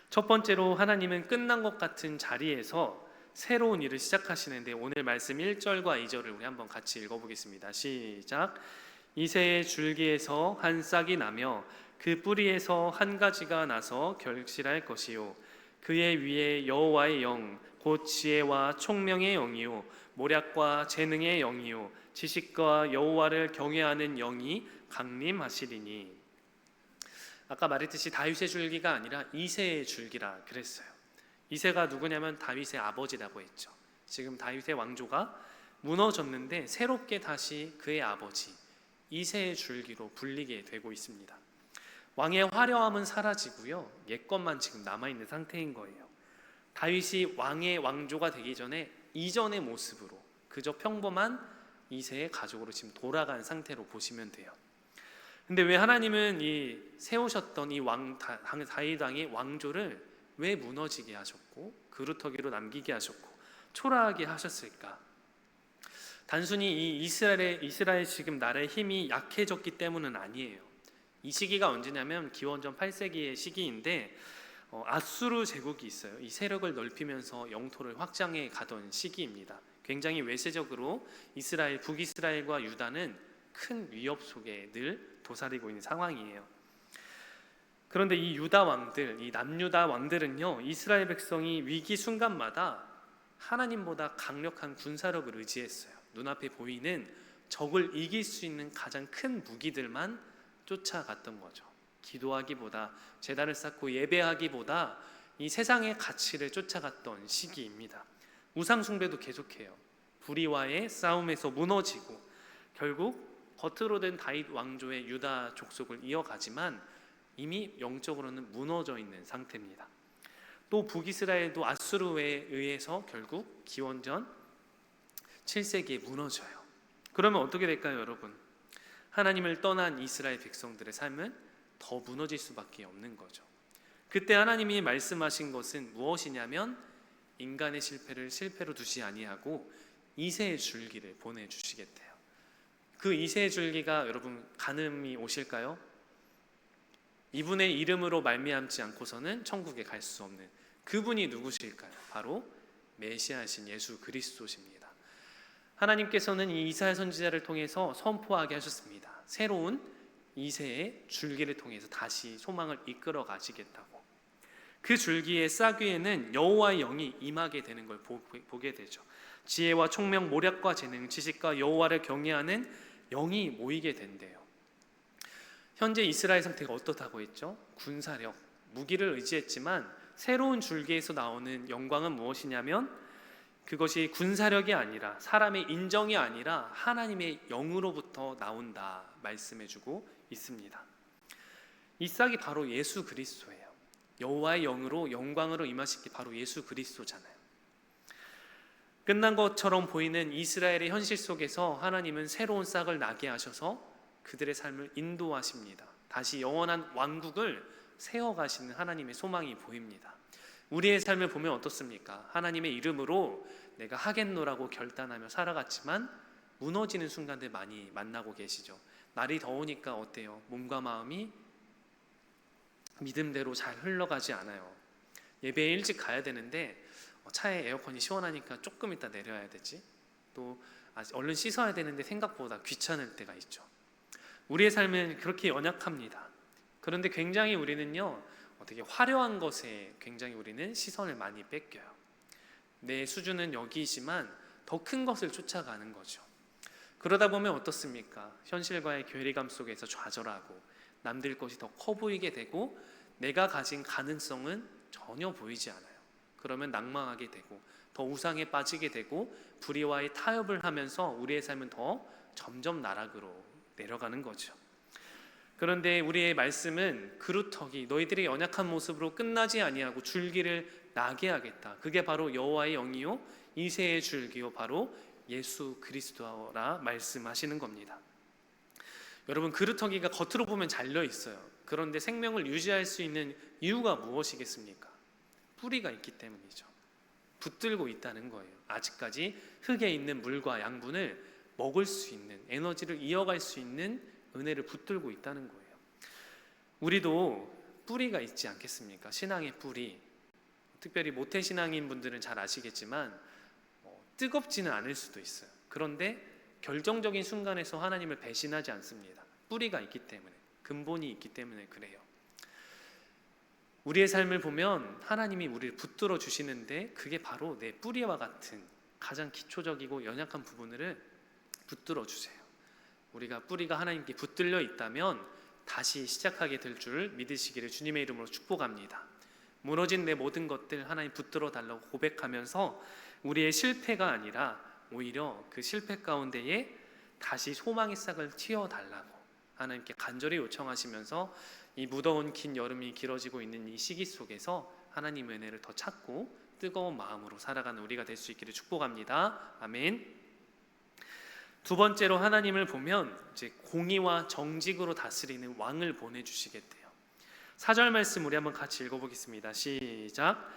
첫 번째로, 하나님은 끝난 것 같은 자리에서 새로운 일을 시작하시는데, 오늘 말씀 1절과 2절을 우리 한번 같이 읽어보겠습니다. 시작. 이새의 줄기에서 한 싹이 나며 그 뿌리에서 한 가지가 나서 결실할 것이요, 그의 위에 여호와의 영 곧 지혜와 총명의 영이요 모략과 재능의 영이요 지식과 여호와를 경외하는 영이 강림하시리니. 아까 말했듯이 다윗의 줄기가 아니라 이새의 줄기라 그랬어요. 이새가 누구냐면 다윗의 아버지라고 했죠. 지금 다윗의 왕조가 무너졌는데 새롭게 다시 그의 아버지 이새의 줄기로 불리게 되고 있습니다. 왕의 화려함은 사라지고요, 옛것만 지금 남아있는 상태인 거예요. 다윗이 왕의 왕조가 되기 전에 이전의 모습으로 그저 평범한 이새의 가족으로 지금 돌아간 상태로 보시면 돼요. 근데 왜 하나님은 이 세우셨던 이 다윗 왕의 왕조를 왜 무너지게 하셨고 그루터기로 남기게 하셨고 초라하게 하셨을까? 단순히 이 이스라엘 지금 나라의 힘이 약해졌기 때문은 아니에요. 이 시기가 언제냐면 기원전 8세기의 시기인데 아수르 제국이 있어요. 이 세력을 넓히면서 영토를 확장해 가던 시기입니다. 굉장히 외세적으로 북이스라엘과 유다는 큰 위협 속에 늘 도사리고 있는 상황이에요. 그런데 이 유다 왕들, 이 남유다 왕들은요, 이스라엘 백성이 위기 순간마다 하나님보다 강력한 군사력을 의지했어요. 눈앞에 보이는 적을 이길 수 있는 가장 큰 무기들만 쫓아갔던 거죠. 기도하기보다, 제단을 쌓고 예배하기보다 이 세상의 가치를 쫓아갔던 시기입니다. 우상 숭배도 계속해요. 불의와의 싸움에서 무너지고 결국 겉으로는 다윗 왕조의 유다 족속을 이어가지만 이미 영적으로는 무너져 있는 상태입니다. 또 북이스라엘도 아수르에 의해서 결국 기원전 7세기에 무너져요. 그러면 어떻게 될까요, 여러분? 하나님을 떠난 이스라엘 백성들의 삶은 더 무너질 수밖에 없는 거죠. 그때 하나님이 말씀하신 것은 무엇이냐면 인간의 실패를 실패로 두지 아니하고 이새의 줄기를 보내주시겠대요. 그 이새의 줄기가 여러분 간음이 오실까요? 이분의 이름으로 말미암지 않고서는 천국에 갈 수 없는 그분이 누구실까요? 바로 메시아신 예수 그리스도십니다. 하나님께서는 이 이사야 선지자를 통해서 선포하게 하셨습니다. 새로운 이새의 줄기를 통해서 다시 소망을 이끌어 가시겠다고. 그 줄기의 싹 위에는 여호와의 영이 임하게 되는 걸 보게 되죠. 지혜와 총명, 모략과 재능, 지식과 여호와를 경외하는 영이 모이게 된대요. 현재 이스라엘 상태가 어떻다고 했죠? 군사력, 무기를 의지했지만 새로운 줄기에서 나오는 영광은 무엇이냐면 그것이 군사력이 아니라 사람의 인정이 아니라 하나님의 영으로부터 나온다 말씀해주고 있습니다. 이 싹이 바로 예수 그리스도예요. 여호와의 영으로 영광으로 임하시기 바로 예수 그리스도잖아요. 끝난 것처럼 보이는 이스라엘의 현실 속에서 하나님은 새로운 싹을 나게 하셔서 그들의 삶을 인도하십니다. 다시 영원한 왕국을 세워가시는 하나님의 소망이 보입니다. 우리의 삶을 보면 어떻습니까? 하나님의 이름으로 내가 하겠노라고 결단하며 살아갔지만 무너지는 순간들 많이 만나고 계시죠. 날이 더우니까 어때요? 몸과 마음이 믿음대로 잘 흘러가지 않아요. 예배에 일찍 가야 되는데 차에 에어컨이 시원하니까 조금 이따 내려야 되지. 또 얼른 씻어야 되는데 생각보다 귀찮을 때가 있죠. 우리의 삶은 그렇게 연약합니다. 그런데 굉장히 우리는요, 되게 화려한 것에 굉장히 우리는 시선을 많이 뺏겨요. 내 수준은 여기이지만 더 큰 것을 쫓아가는 거죠. 그러다 보면 어떻습니까? 현실과의 괴리감 속에서 좌절하고 남들 것이 더 커 보이게 되고 내가 가진 가능성은 전혀 보이지 않아요. 그러면 낭망하게 되고 더 우상에 빠지게 되고 불의와의 타협을 하면서 우리의 삶은 더 점점 나락으로 내려가는 거죠. 그런데 우리의 말씀은 그루터기 너희들의 연약한 모습으로 끝나지 아니하고 줄기를 나게 하겠다. 그게 바로 여호와의 영이요 이새의 줄기요 바로 예수 그리스도라 말씀하시는 겁니다. 여러분, 그루터기가 겉으로 보면 잘려 있어요. 그런데 생명을 유지할 수 있는 이유가 무엇이겠습니까? 뿌리가 있기 때문이죠. 붙들고 있다는 거예요. 아직까지 흙에 있는 물과 양분을 먹을 수 있는, 에너지를 이어갈 수 있는 은혜를 붙들고 있다는 거예요. 우리도 뿌리가 있지 않겠습니까? 신앙의 뿌리. 특별히 모태신앙인 분들은 잘 아시겠지만 뜨겁지는 않을 수도 있어요. 그런데 결정적인 순간에서 하나님을 배신하지 않습니다. 뿌리가 있기 때문에, 근본이 있기 때문에 그래요. 우리의 삶을 보면 하나님이 우리를 붙들어 주시는데 그게 바로 내 뿌리와 같은 가장 기초적이고 연약한 부분을 붙들어 주세요. 우리가 뿌리가 하나님께 붙들려 있다면 다시 시작하게 될 줄 믿으시기를 주님의 이름으로 축복합니다. 무너진 내 모든 것들 하나님 붙들어 달라고 고백하면서 우리의 실패가 아니라 오히려 그 실패 가운데에 다시 소망의 싹을 틔워달라고 하나님께 간절히 요청하시면서 이 무더운 긴 여름이 길어지고 있는 이 시기 속에서 하나님의 은혜를 더 찾고 뜨거운 마음으로 살아가는 우리가 될 수 있기를 축복합니다. 아멘. 두 번째로 하나님을 보면 이제 공의와 정직으로 다스리는 왕을 보내주시겠대요. 4절 말씀 우리 한번 같이 읽어보겠습니다. 시작.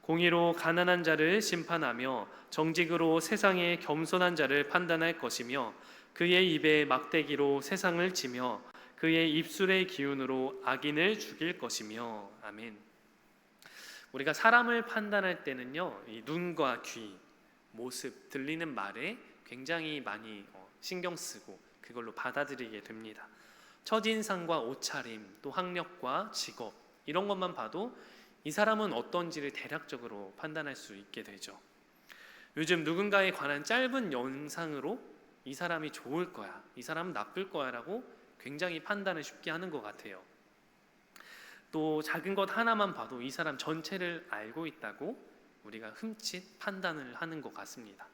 공의로 가난한 자를 심판하며 정직으로 세상의 겸손한 자를 판단할 것이며 그의 입에 막대기로 세상을 치며 그의 입술의 기운으로 악인을 죽일 것이며. 아멘. 우리가 사람을 판단할 때는요, 이 눈과 귀, 모습, 들리는 말에 굉장히 많이 신경 쓰고 그걸로 받아들이게 됩니다. 첫인상과 옷차림, 또 학력과 직업 이런 것만 봐도 이 사람은 어떤지를 대략적으로 판단할 수 있게 되죠. 요즘 누군가에 관한 짧은 영상으로 이 사람이 좋을 거야, 이 사람은 나쁠 거야 라고 굉장히 판단을 쉽게 하는 것 같아요. 또 작은 것 하나만 봐도 이 사람 전체를 알고 있다고 우리가 흠칫 판단을 하는 것 같습니다.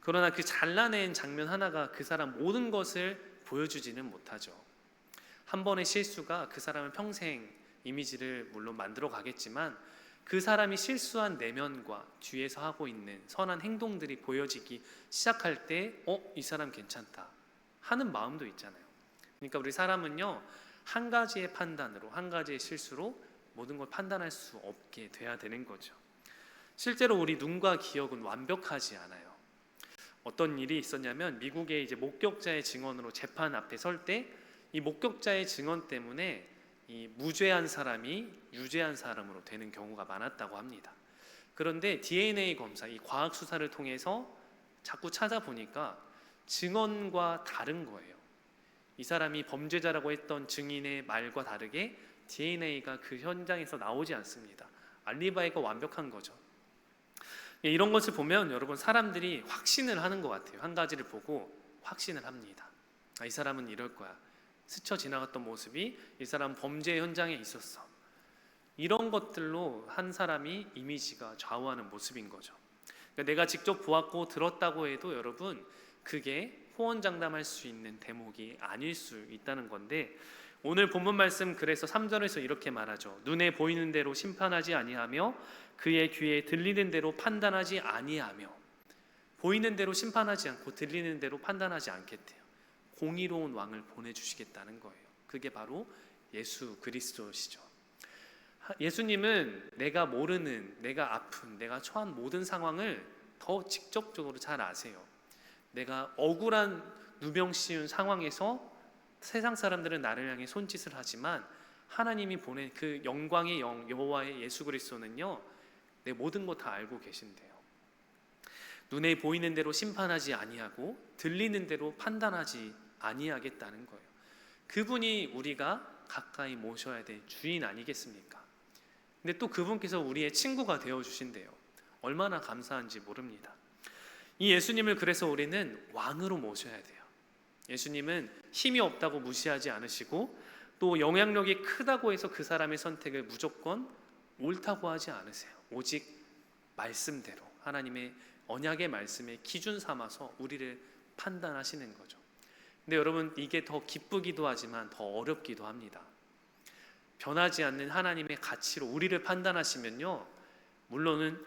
그러나 그 잘라낸 장면 하나가 그 사람 모든 것을 보여주지는 못하죠. 한 번의 실수가 그 사람의 평생 이미지를 물론 만들어 가겠지만 그 사람이 실수한 내면과 뒤에서 하고 있는 선한 행동들이 보여지기 시작할 때 이 사람 괜찮다 하는 마음도 있잖아요. 그러니까 우리 사람은요, 한 가지의 판단으로, 한 가지의 실수로 모든 걸 판단할 수 없게 돼야 되는 거죠. 실제로 우리 눈과 기억은 완벽하지 않아요. 어떤 일이 있었냐면 미국의 이제 목격자의 증언으로 재판 앞에 설 때 이 목격자의 증언 때문에 이 무죄한 사람이 유죄한 사람으로 되는 경우가 많았다고 합니다. 그런데 DNA 검사, 이 과학 수사를 통해서 자꾸 찾아보니까 증언과 다른 거예요. 이 사람이 범죄자라고 했던 증인의 말과 다르게 DNA가 그 현장에서 나오지 않습니다. 알리바이가 완벽한 거죠. 이런 것을 보면 여러분, 사람들이 확신을 하는 것 같아요. 한 가지를 보고 확신을 합니다. 이 사람은 이럴 거야. 스쳐 지나갔던 모습이 이 사람 범죄 현장에 있었어. 이런 것들로 한 사람이 이미지가 좌우하는 모습인 거죠. 그러니까 내가 직접 보았고 들었다고 해도 여러분 그게 호언장담할 수 있는 대목이 아닐 수 있다는 건데, 오늘 본문 말씀 그래서 3절에서 이렇게 말하죠. 눈에 보이는 대로 심판하지 아니하며 그의 귀에 들리는 대로 판단하지 아니하며. 보이는 대로 심판하지 않고 들리는 대로 판단하지 않겠대요. 공의로운 왕을 보내주시겠다는 거예요. 그게 바로 예수 그리스도시죠. 예수님은 내가 모르는, 내가 아픈, 내가 처한 모든 상황을 더 직접적으로 잘 아세요. 내가 억울한 누명 씌운 상황에서 세상 사람들은 나를 향해 손짓을 하지만 하나님이 보낸 그 영광의 영 여호와의 예수 그리스도는요, 내 모든 것 다 알고 계신대요. 눈에 보이는 대로 심판하지 아니하고 들리는 대로 판단하지 아니하겠다는 거예요. 그분이 우리가 가까이 모셔야 될 주인 아니겠습니까? 근데 또 그분께서 우리의 친구가 되어 주신대요. 얼마나 감사한지 모릅니다. 이 예수님을 그래서 우리는 왕으로 모셔야 돼요. 예수님은 힘이 없다고 무시하지 않으시고 또 영향력이 크다고 해서 그 사람의 선택을 무조건 옳다고 하지 않으세요. 오직 말씀대로 하나님의 언약의 말씀에 기준 삼아서 우리를 판단하시는 거죠. 근데 여러분, 이게 더 기쁘기도 하지만 더 어렵기도 합니다. 변하지 않는 하나님의 가치로 우리를 판단하시면요, 물론은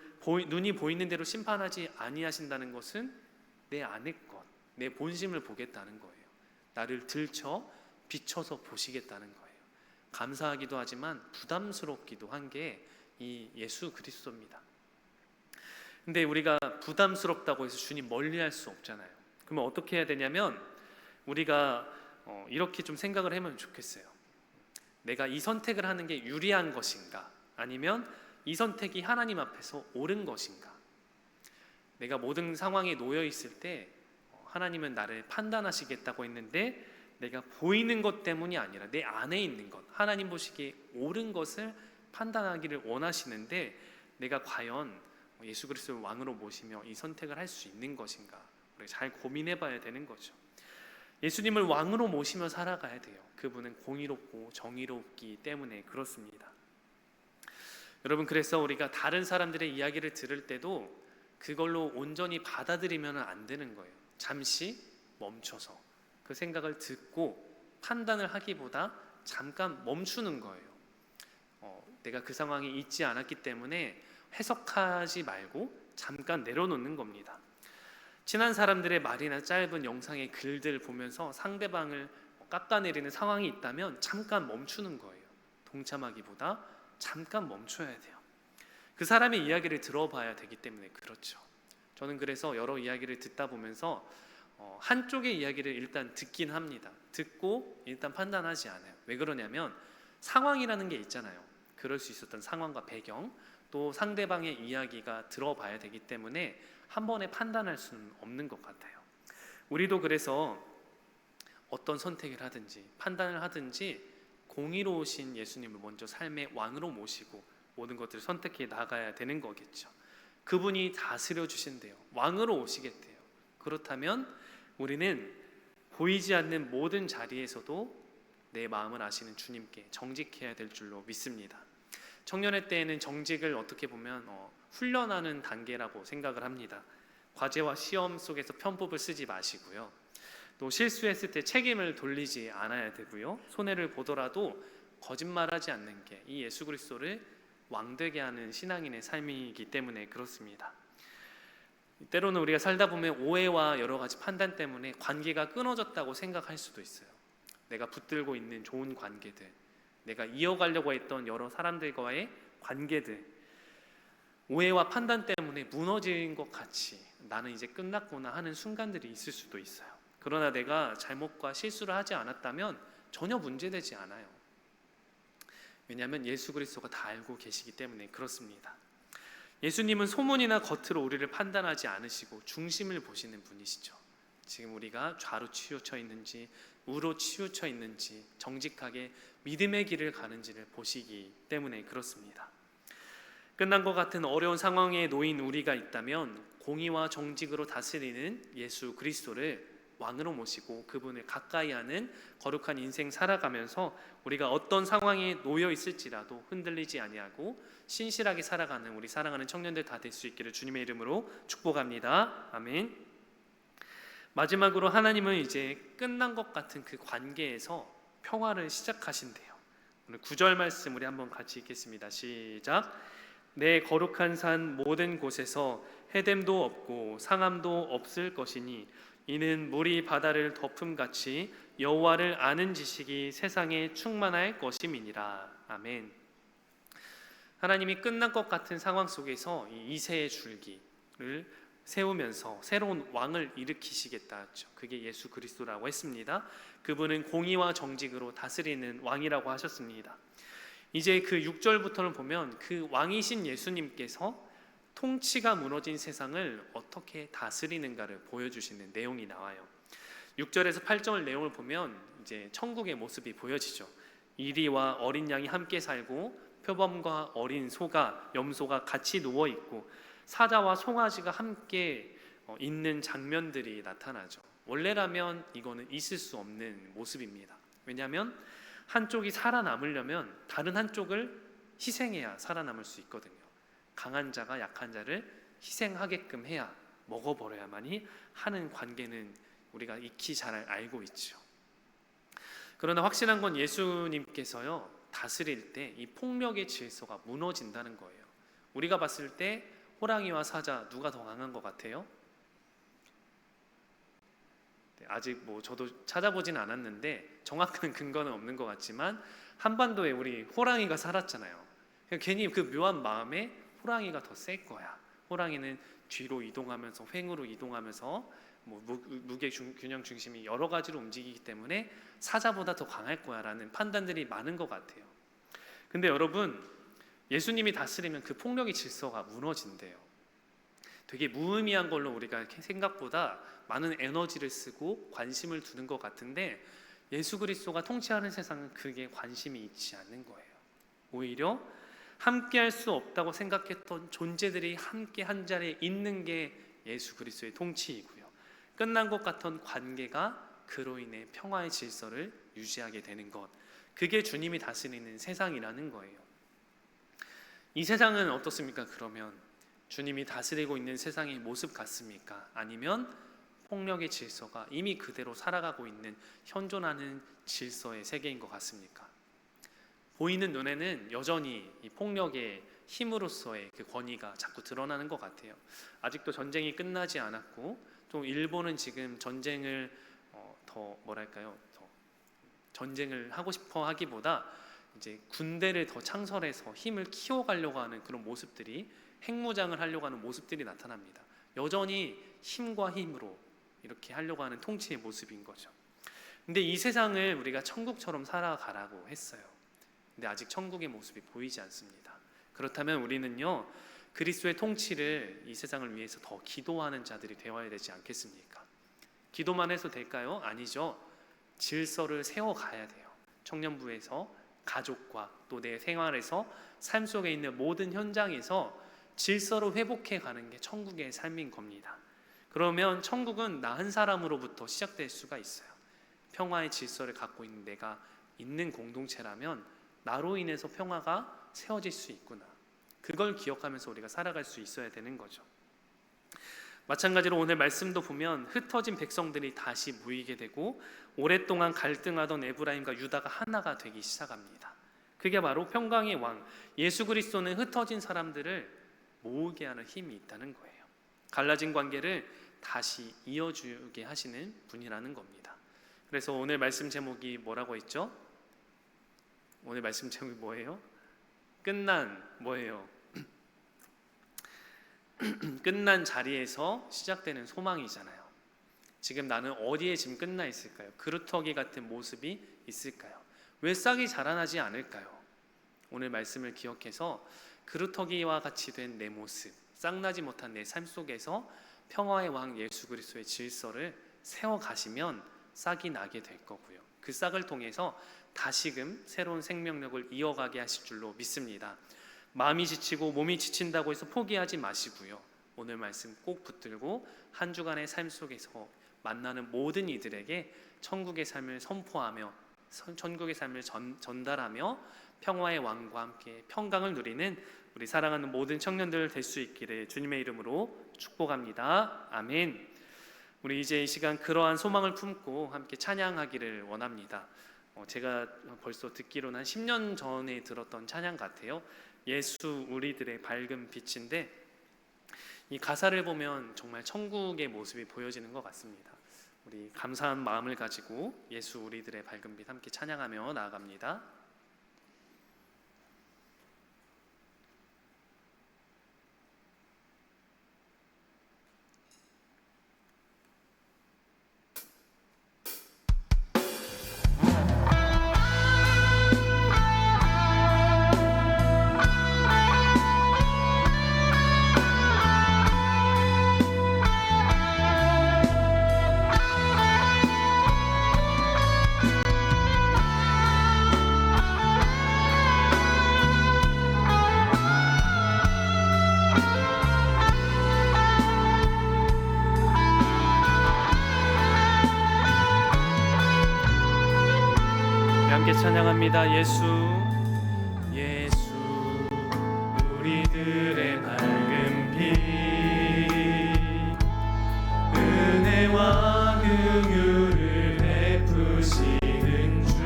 눈이 보이는 대로 심판하지 아니하신다는 것은 내 안의 것, 내 본심을 보겠다는 거예요. 나를 들쳐 비춰서 보시겠다는 거예요. 감사하기도 하지만 부담스럽기도 한 게 이 예수 그리스도입니다. 근데 우리가 부담스럽다고 해서 주님 멀리할 수 없잖아요. 그러면 어떻게 해야 되냐면 우리가 이렇게 좀 생각을 하면 좋겠어요. 내가 이 선택을 하는 게 유리한 것인가, 아니면 이 선택이 하나님 앞에서 옳은 것인가. 내가 모든 상황에 놓여 있을 때 하나님은 나를 판단하시겠다고 했는데 내가 보이는 것 때문이 아니라 내 안에 있는 것, 하나님 보시기에 옳은 것을 판단하기를 원하시는데 내가 과연 예수 그리스도를 왕으로 모시며 이 선택을 할 수 있는 것인가, 우리가 잘 고민해 봐야 되는 거죠. 예수님을 왕으로 모시며 살아가야 돼요. 그분은 공의롭고 정의롭기 때문에 그렇습니다. 여러분, 그래서 우리가 다른 사람들의 이야기를 들을 때도 그걸로 온전히 받아들이면 안 되는 거예요. 잠시 멈춰서 그 생각을 듣고 판단을 하기보다 잠깐 멈추는 거예요. 내가 그 상황에 있지 않았기 때문에 해석하지 말고 잠깐 내려놓는 겁니다. 친한 사람들의 말이나 짧은 영상의 글들 보면서 상대방을 깎아내리는 상황이 있다면 잠깐 멈추는 거예요. 동참하기보다 잠깐 멈춰야 돼요. 그 사람의 이야기를 들어봐야 되기 때문에 그렇죠. 저는 그래서 여러 이야기를 듣다 보면서 한쪽의 이야기를 일단 듣긴 합니다. 듣고 일단 판단하지 않아요. 왜 그러냐면 상황이라는 게 있잖아요. 그럴 수 있었던 상황과 배경, 또 상대방의 이야기가 들어봐야 되기 때문에 한 번에 판단할 수는 없는 것 같아요. 우리도 그래서 어떤 선택을 하든지 판단을 하든지 공의로우신 예수님을 먼저 삶의 왕으로 모시고 모든 것들을 선택해 나가야 되는 거겠죠. 그분이 다스려 주신대요. 왕으로 오시겠대요. 그렇다면 우리는 보이지 않는 모든 자리에서도 내 마음을 아시는 주님께 정직해야 될 줄로 믿습니다. 청년의 때에는 정직을 어떻게 보면 훈련하는 단계라고 생각을 합니다. 과제와 시험 속에서 편법을 쓰지 마시고요. 또 실수했을 때 책임을 돌리지 않아야 되고요. 손해를 보더라도 거짓말하지 않는 게 이 예수 그리스도를 왕되게 하는 신앙인의 삶이기 때문에 그렇습니다. 때로는 우리가 살다 보면 오해와 여러 가지 판단 때문에 관계가 끊어졌다고 생각할 수도 있어요. 내가 붙들고 있는 좋은 관계들, 내가 이어가려고 했던 여러 사람들과의 관계들, 오해와 판단 때문에 무너진 것 같이 나는 이제 끝났구나 하는 순간들이 있을 수도 있어요. 그러나 내가 잘못과 실수를 하지 않았다면 전혀 문제되지 않아요. 왜냐하면 예수 그리스도가 다 알고 계시기 때문에 그렇습니다. 예수님은 소문이나 겉으로 우리를 판단하지 않으시고 중심을 보시는 분이시죠. 지금 우리가 좌로 치우쳐 있는지 우로 치우쳐 있는지 정직하게 믿음의 길을 가는지를 보시기 때문에 그렇습니다. 끝난 것 같은 어려운 상황에 놓인 우리가 있다면 공의와 정직으로 다스리는 예수 그리스도를 왕으로 모시고 그분을 가까이 하는 거룩한 인생 살아가면서 우리가 어떤 상황에 놓여 있을지라도 흔들리지 아니하고 신실하게 살아가는 우리 사랑하는 청년들 다 될 수 있기를 주님의 이름으로 축복합니다. 아멘. 마지막으로 하나님은 이제 끝난 것 같은 그 관계에서 평화를 시작하신대요. 오늘 9절 말씀 우리 한번 같이 읽겠습니다. 시작. 내 거룩한 산 모든 곳에서 해됨도 없고 상함도 없을 것이니 이는 물이 바다를 덮음같이 여호와를 아는 지식이 세상에 충만할 것임이니라. 아멘. 하나님이 끝난 것 같은 상황 속에서 이 이새의 줄기를 세우면서 새로운 왕을 일으키시겠다 했죠. 그게 예수 그리스도라고 했습니다. 그분은 공의와 정직으로 다스리는 왕이라고 하셨습니다. 이제 그 6절부터는 보면 그 왕이신 예수님께서 통치가 무너진 세상을 어떻게 다스리는가를 보여주시는 내용이 나와요. 6절에서 8절 내용을 보면 이제 천국의 모습이 보여지죠. 이리와 어린 양이 함께 살고 표범과 어린 소가 염소가 같이 누워 있고 사자와 송아지가 함께 있는 장면들이 나타나죠. 원래라면 이거는 있을 수 없는 모습입니다. 왜냐하면 한쪽이 살아남으려면 다른 한쪽을 희생해야 살아남을 수 있거든요. 강한 자가 약한 자를 희생하게끔 해야 먹어버려야만이 하는 관계는 우리가 익히 잘 알고 있죠. 그러나 확실한 건 예수님께서요 다스릴 때 이 폭력의 질서가 무너진다는 거예요. 우리가 봤을 때 호랑이와 사자 누가 더 강한 것 같아요? 아직 뭐 저도 찾아보진 않았는데 정확한 근거는 없는 것 같지만 한반도에 우리 호랑이가 살았잖아요. 괜히 그 묘한 마음에 호랑이가 더 셀 거야. 호랑이는 뒤로 이동하면서 횡으로 이동하면서 뭐 무게 균형 중심이 여러 가지로 움직이기 때문에 사자보다 더 강할 거야라는 판단들이 많은 것 같아요. 근데 여러분 예수님이 다스리면 그 폭력의 질서가 무너진대요. 되게 무의미한 걸로 우리가 생각보다 많은 에너지를 쓰고 관심을 두는 것 같은데 예수 그리스도가 통치하는 세상은 그게 관심이 있지 않는 거예요. 오히려 함께할 수 없다고 생각했던 존재들이 함께 한 자리에 있는 게 예수 그리스도의 통치이고요. 끝난 것 같던 관계가 그로 인해 평화의 질서를 유지하게 되는 것, 그게 주님이 다스리는 세상이라는 거예요. 이 세상은 어떻습니까? 그러면 주님이 다스리고 있는 세상의 모습 같습니까? 아니면 폭력의 질서가 이미 그대로 살아가고 있는 현존하는 질서의 세계인 것 같습니까? 보이는 눈에는 여전히 이 폭력의 힘으로서의 그 권위가 자꾸 드러나는 것 같아요. 아직도 전쟁이 끝나지 않았고 또 일본은 지금 전쟁을 전쟁을 하고 싶어 하기보다 이제 군대를 더 창설해서 힘을 키워가려고 하는 그런 모습들이, 핵무장을 하려고 하는 모습들이 나타납니다. 여전히 힘과 힘으로 이렇게 하려고 하는 통치의 모습인 거죠. 근데 이 세상을 우리가 천국처럼 살아가라고 했어요. 근데 아직 천국의 모습이 보이지 않습니다. 그렇다면 우리는요 그리스도의 통치를 이 세상을 위해서 더 기도하는 자들이 되어야 되지 않겠습니까? 기도만 해서 될까요? 아니죠. 질서를 세워가야 돼요. 청년부에서, 가족과 또 내 생활에서, 삶 속에 있는 모든 현장에서 질서를 회복해 가는 게 천국의 삶인 겁니다. 그러면 천국은 나 한 사람으로부터 시작될 수가 있어요. 평화의 질서를 갖고 있는 내가 있는 공동체라면 나로 인해서 평화가 세워질 수 있구나. 그걸 기억하면서 우리가 살아갈 수 있어야 되는 거죠. 마찬가지로 오늘 말씀도 보면 흩어진 백성들이 다시 모이게 되고 오랫동안 갈등하던 에브라임과 유다가 하나가 되기 시작합니다. 그게 바로 평강의 왕 예수 그리스도는 흩어진 사람들을 모으게 하는 힘이 있다는 거예요. 갈라진 관계를 다시 이어주게 하시는 분이라는 겁니다. 그래서 오늘 말씀 제목이 뭐라고 했죠? 오늘 말씀 제목이 뭐예요? 끝난 뭐예요? 끝난 자리에서 시작되는 소망이잖아요. 지금 나는 어디에 지금 끝나 있을까요? 그루터기 같은 모습이 있을까요? 왜 싹이 자라나지 않을까요? 오늘 말씀을 기억해서 그루터기와 같이 된 내 모습, 싹나지 못한 내 삶 속에서 평화의 왕 예수 그리스도의 질서를 세워가시면 싹이 나게 될 거고요. 그 싹을 통해서 다시금 새로운 생명력을 이어가게 하실 줄로 믿습니다. 마음이 지치고 몸이 지친다고 해서 포기하지 마시고요. 오늘 말씀 꼭 붙들고 한 주간의 삶 속에서 만나는 모든 이들에게 천국의 삶을 선포하며 천국의 삶을 전달하며 평화의 왕과 함께 평강을 누리는 우리 사랑하는 모든 청년들 될 수 있기를 주님의 이름으로 축복합니다. 아멘. 우리 이제 이 시간 그러한 소망을 품고 함께 찬양하기를 원합니다. 제가 벌써 듣기로는 한 10년 전에 들었던 찬양 같아요. 예수 우리들의 밝은 빛인데 이 가사를 보면 정말 천국의 모습이 보여지는 것 같습니다. 우리 감사한 마음을 가지고 예수 우리들의 밝은 빛 함께 찬양하며 나아갑니다. 함께 찬양합니다. 예수 우리들의 밝은 빛 은혜와 긍휼을 베푸시는 주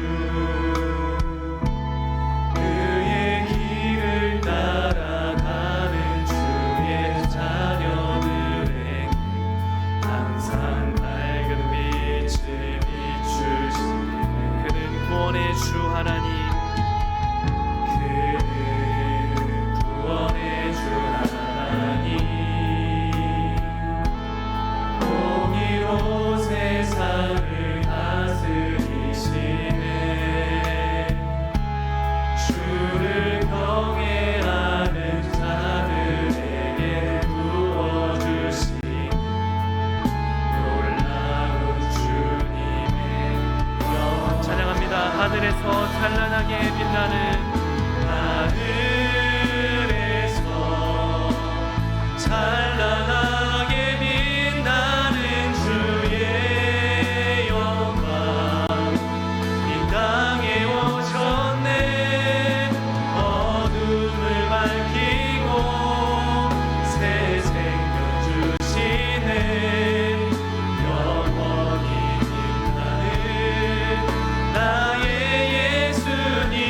그의 길을 따라가는 주의 자녀들에게 항상 밝은 빛을 비추시는 그는 구원의 주 하나님 세상을 다스리시네 주를 경외하는 자들에게 부어주신 놀라운 주님의 영 찬양합니다. 하늘에서 찬란하게 빛나는 하늘에서 찬란하게 빛나는 주의 영광 이 땅에 오셨네 어둠을 밝히고 새 생명 주시네 영원히 빛나는 나의 예수님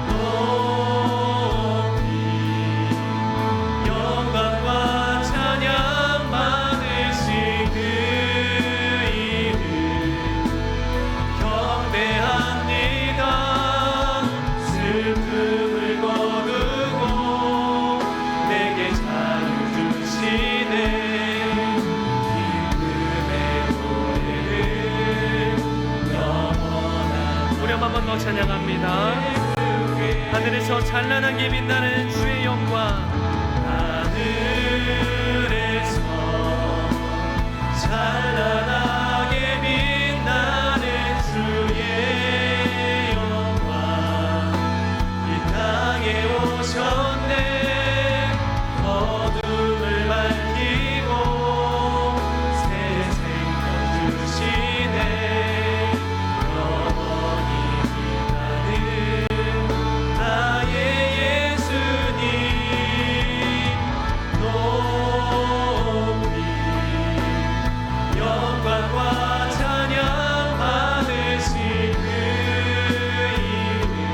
높이 영광과 찬양 받으신 그 이름 경배합니다. 슬픔을 거두고 내게 자유 주시네 기쁨의 노래를 영원한 우리 한 번 더 찬양합니다. 하늘에서 찬란하게 빛나는 주의 영광 하늘에서 찬란하게 빛나는 주의 영광 이 땅에 오셨네 어둠을 밝히고 새 생명 주시네 영원히 빛나는 나의 예수님 높이 영광과 찬양 받으신 그 이름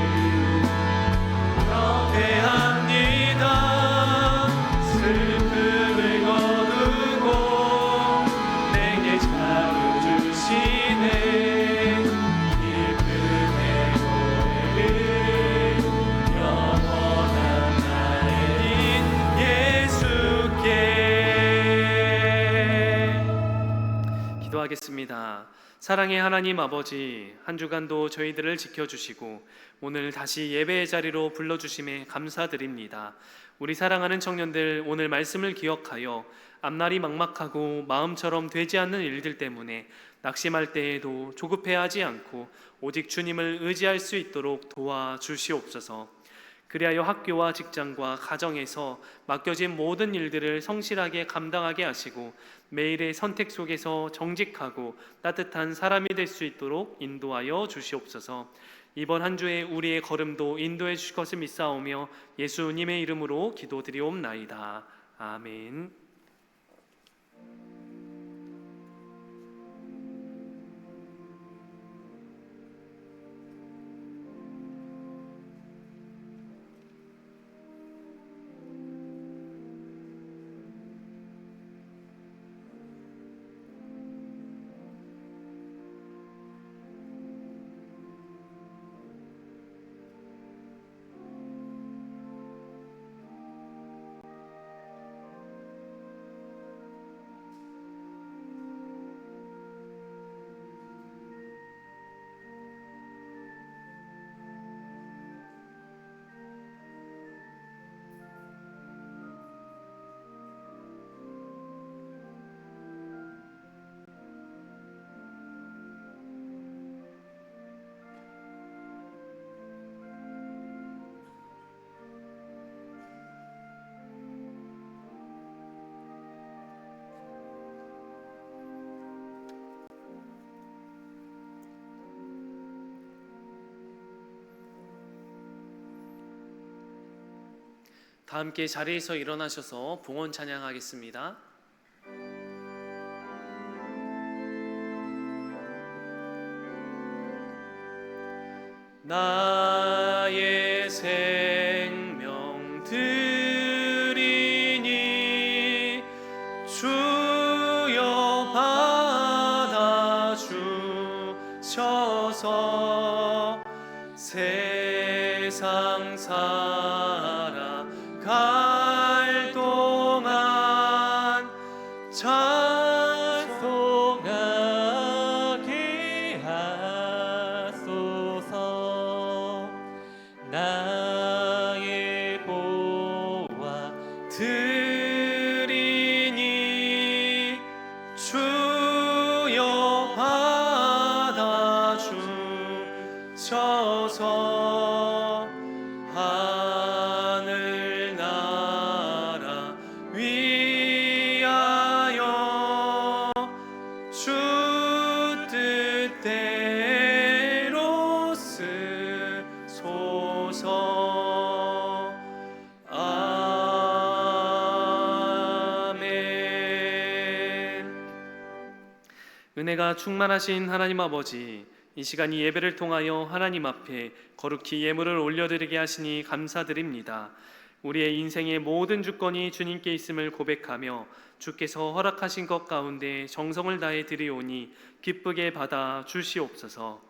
경배합니다. 슬픔을 거두고 내게 자유 주시네 기쁨의 노래를 영원한 나의 예수께 기도하겠습니다. 사랑의 하나님 아버지 한 주간도 저희들을 지켜주시고 오늘 다시 예배의 자리로 불러주심에 감사드립니다. 우리 사랑하는 청년들 오늘 말씀을 기억하여 앞날이 막막하고 마음처럼 되지 않는 일들 때문에 낙심할 때에도 조급해하지 않고 오직 주님을 의지할 수 있도록 도와주시옵소서. 그리하여 학교와 직장과 가정에서 맡겨진 모든 일들을 성실하게 감당하게 하시고 매일의 선택 속에서 정직하고 따뜻한 사람이 될 수 있도록 인도하여 주시옵소서. 이번 한 주에 우리의 걸음도 인도해 주실 것을 믿사오며 예수님의 이름으로 기도드리옵나이다. 아멘. 다 함께 자리에서 일어나셔서 봉헌 찬양하겠습니다. 나의 생명 드리니 주여 받아주셔서 세상 살아갈 동안 찬송하게 하소서. 나의 보화 드리니 주여 받아주셔서 하늘나라 위하여 주 뜻대로 쓰소서. 아멘. 은혜가 충만하신 하나님 아버지, 이 시간 이 예배를 통하여 하나님 앞에 거룩히 예물을 올려드리게 하시니 감사드립니다. 우리의 인생의 모든 주권이 주님께 있음을 고백하며 주께서 허락하신 것 가운데 정성을 다해 드리오니 기쁘게 받아 주시옵소서.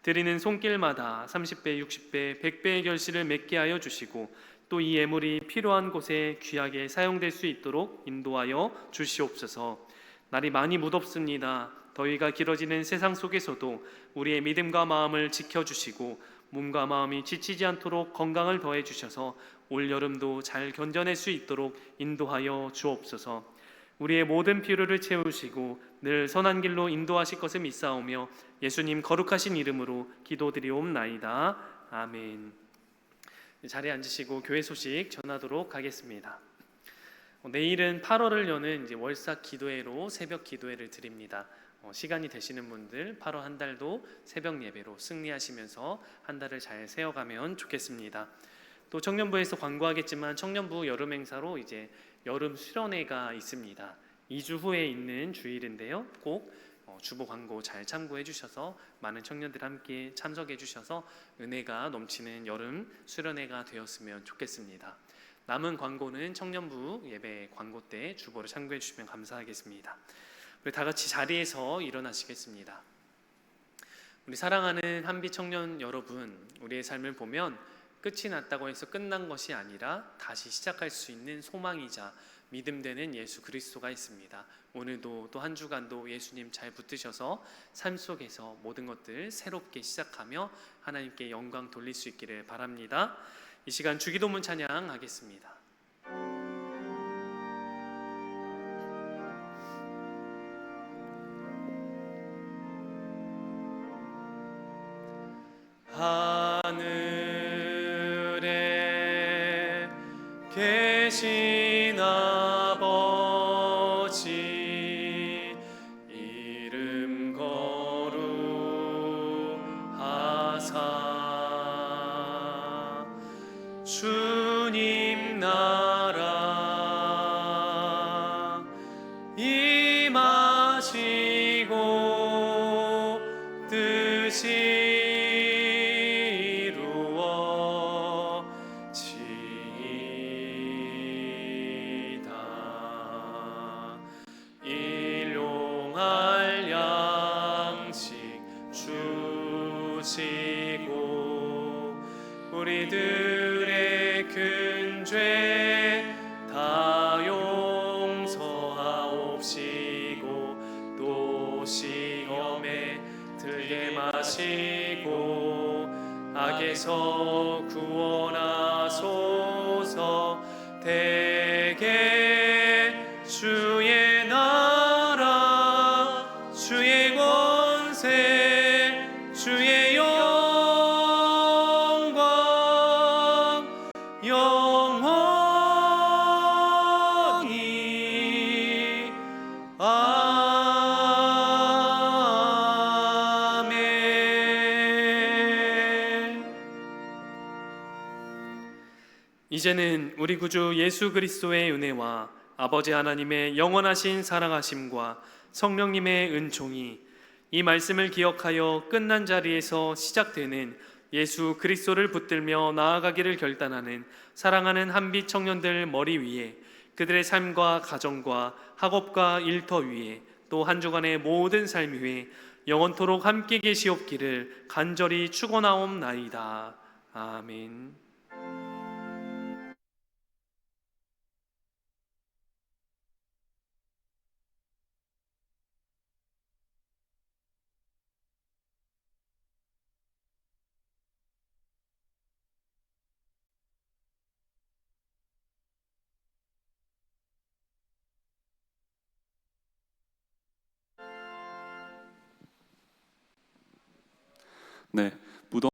드리는 손길마다 30배, 60배, 100배의 결실을 맺게 하여 주시고 또 이 예물이 필요한 곳에 귀하게 사용될 수 있도록 인도하여 주시옵소서. 날이 많이 무덥습니다. 더위가 길어지는 세상 속에서도 우리의 믿음과 마음을 지켜주시고 몸과 마음이 지치지 않도록 건강을 더해 주셔서 올여름도 잘 견뎌낼 수 있도록 인도하여 주옵소서. 우리의 모든 필요를 채우시고 늘 선한 길로 인도하실 것을 믿사오며 예수님 거룩하신 이름으로 기도드리옵나이다. 아멘. 자리에 앉으시고 교회 소식 전하도록 하겠습니다. 내일은 8월을 여는 월삭 기도회로 새벽 기도회를 드립니다. 시간이 되시는 분들 8월 한 달도 새벽 예배로 승리하시면서 한 달을 잘 세워가면 좋겠습니다. 또 청년부에서 광고하겠지만 청년부 여름 행사로 이제 여름 수련회가 있습니다. 2주 후에 있는 주일인데요. 꼭 주보 광고 잘 참고해 주셔서 많은 청년들 함께 참석해 주셔서 은혜가 넘치는 여름 수련회가 되었으면 좋겠습니다. 남은 광고는 청년부 예배 광고 때 주보를 참고해 주시면 감사하겠습니다. 우리 다 같이 자리에서 일어나시겠습니다. 우리 사랑하는 한빛 청년 여러분, 우리의 삶을 보면 끝이 났다고 해서 끝난 것이 아니라 다시 시작할 수 있는 소망이자 믿음 되는 예수 그리스도가 있습니다. 오늘도 또 한 주간도 예수님 잘 붙드셔서 삶 속에서 모든 것들 새롭게 시작하며 하나님께 영광 돌릴 수 있기를 바랍니다. 이 시간 주기도문 찬양하겠습니다. 하늘에 하시고 뜻이 이루어지이다. 일용할 양식 주시고 우리들의 큰 죄 다 용서하옵시고 또 시험에 들게 마시고 악에서 구원하소서. 대개 주의 나라 주의 권세 주의 영광 영원히 아멘. 이제는 우리 구주 예수 그리스도의 은혜와 아버지 하나님의 영원하신 사랑하심과 성령님의 은총이 이 말씀을 기억하여 끝난 자리에서 시작되는 예수 그리스도를 붙들며 나아가기를 결단하는 사랑하는 한빛 청년들 머리 위에, 그들의 삶과 가정과 학업과 일터 위에, 또 한 주간의 모든 삶 위에 영원토록 함께 계시옵기를 간절히 축원하옵나이다. 아멘. 네, 무덤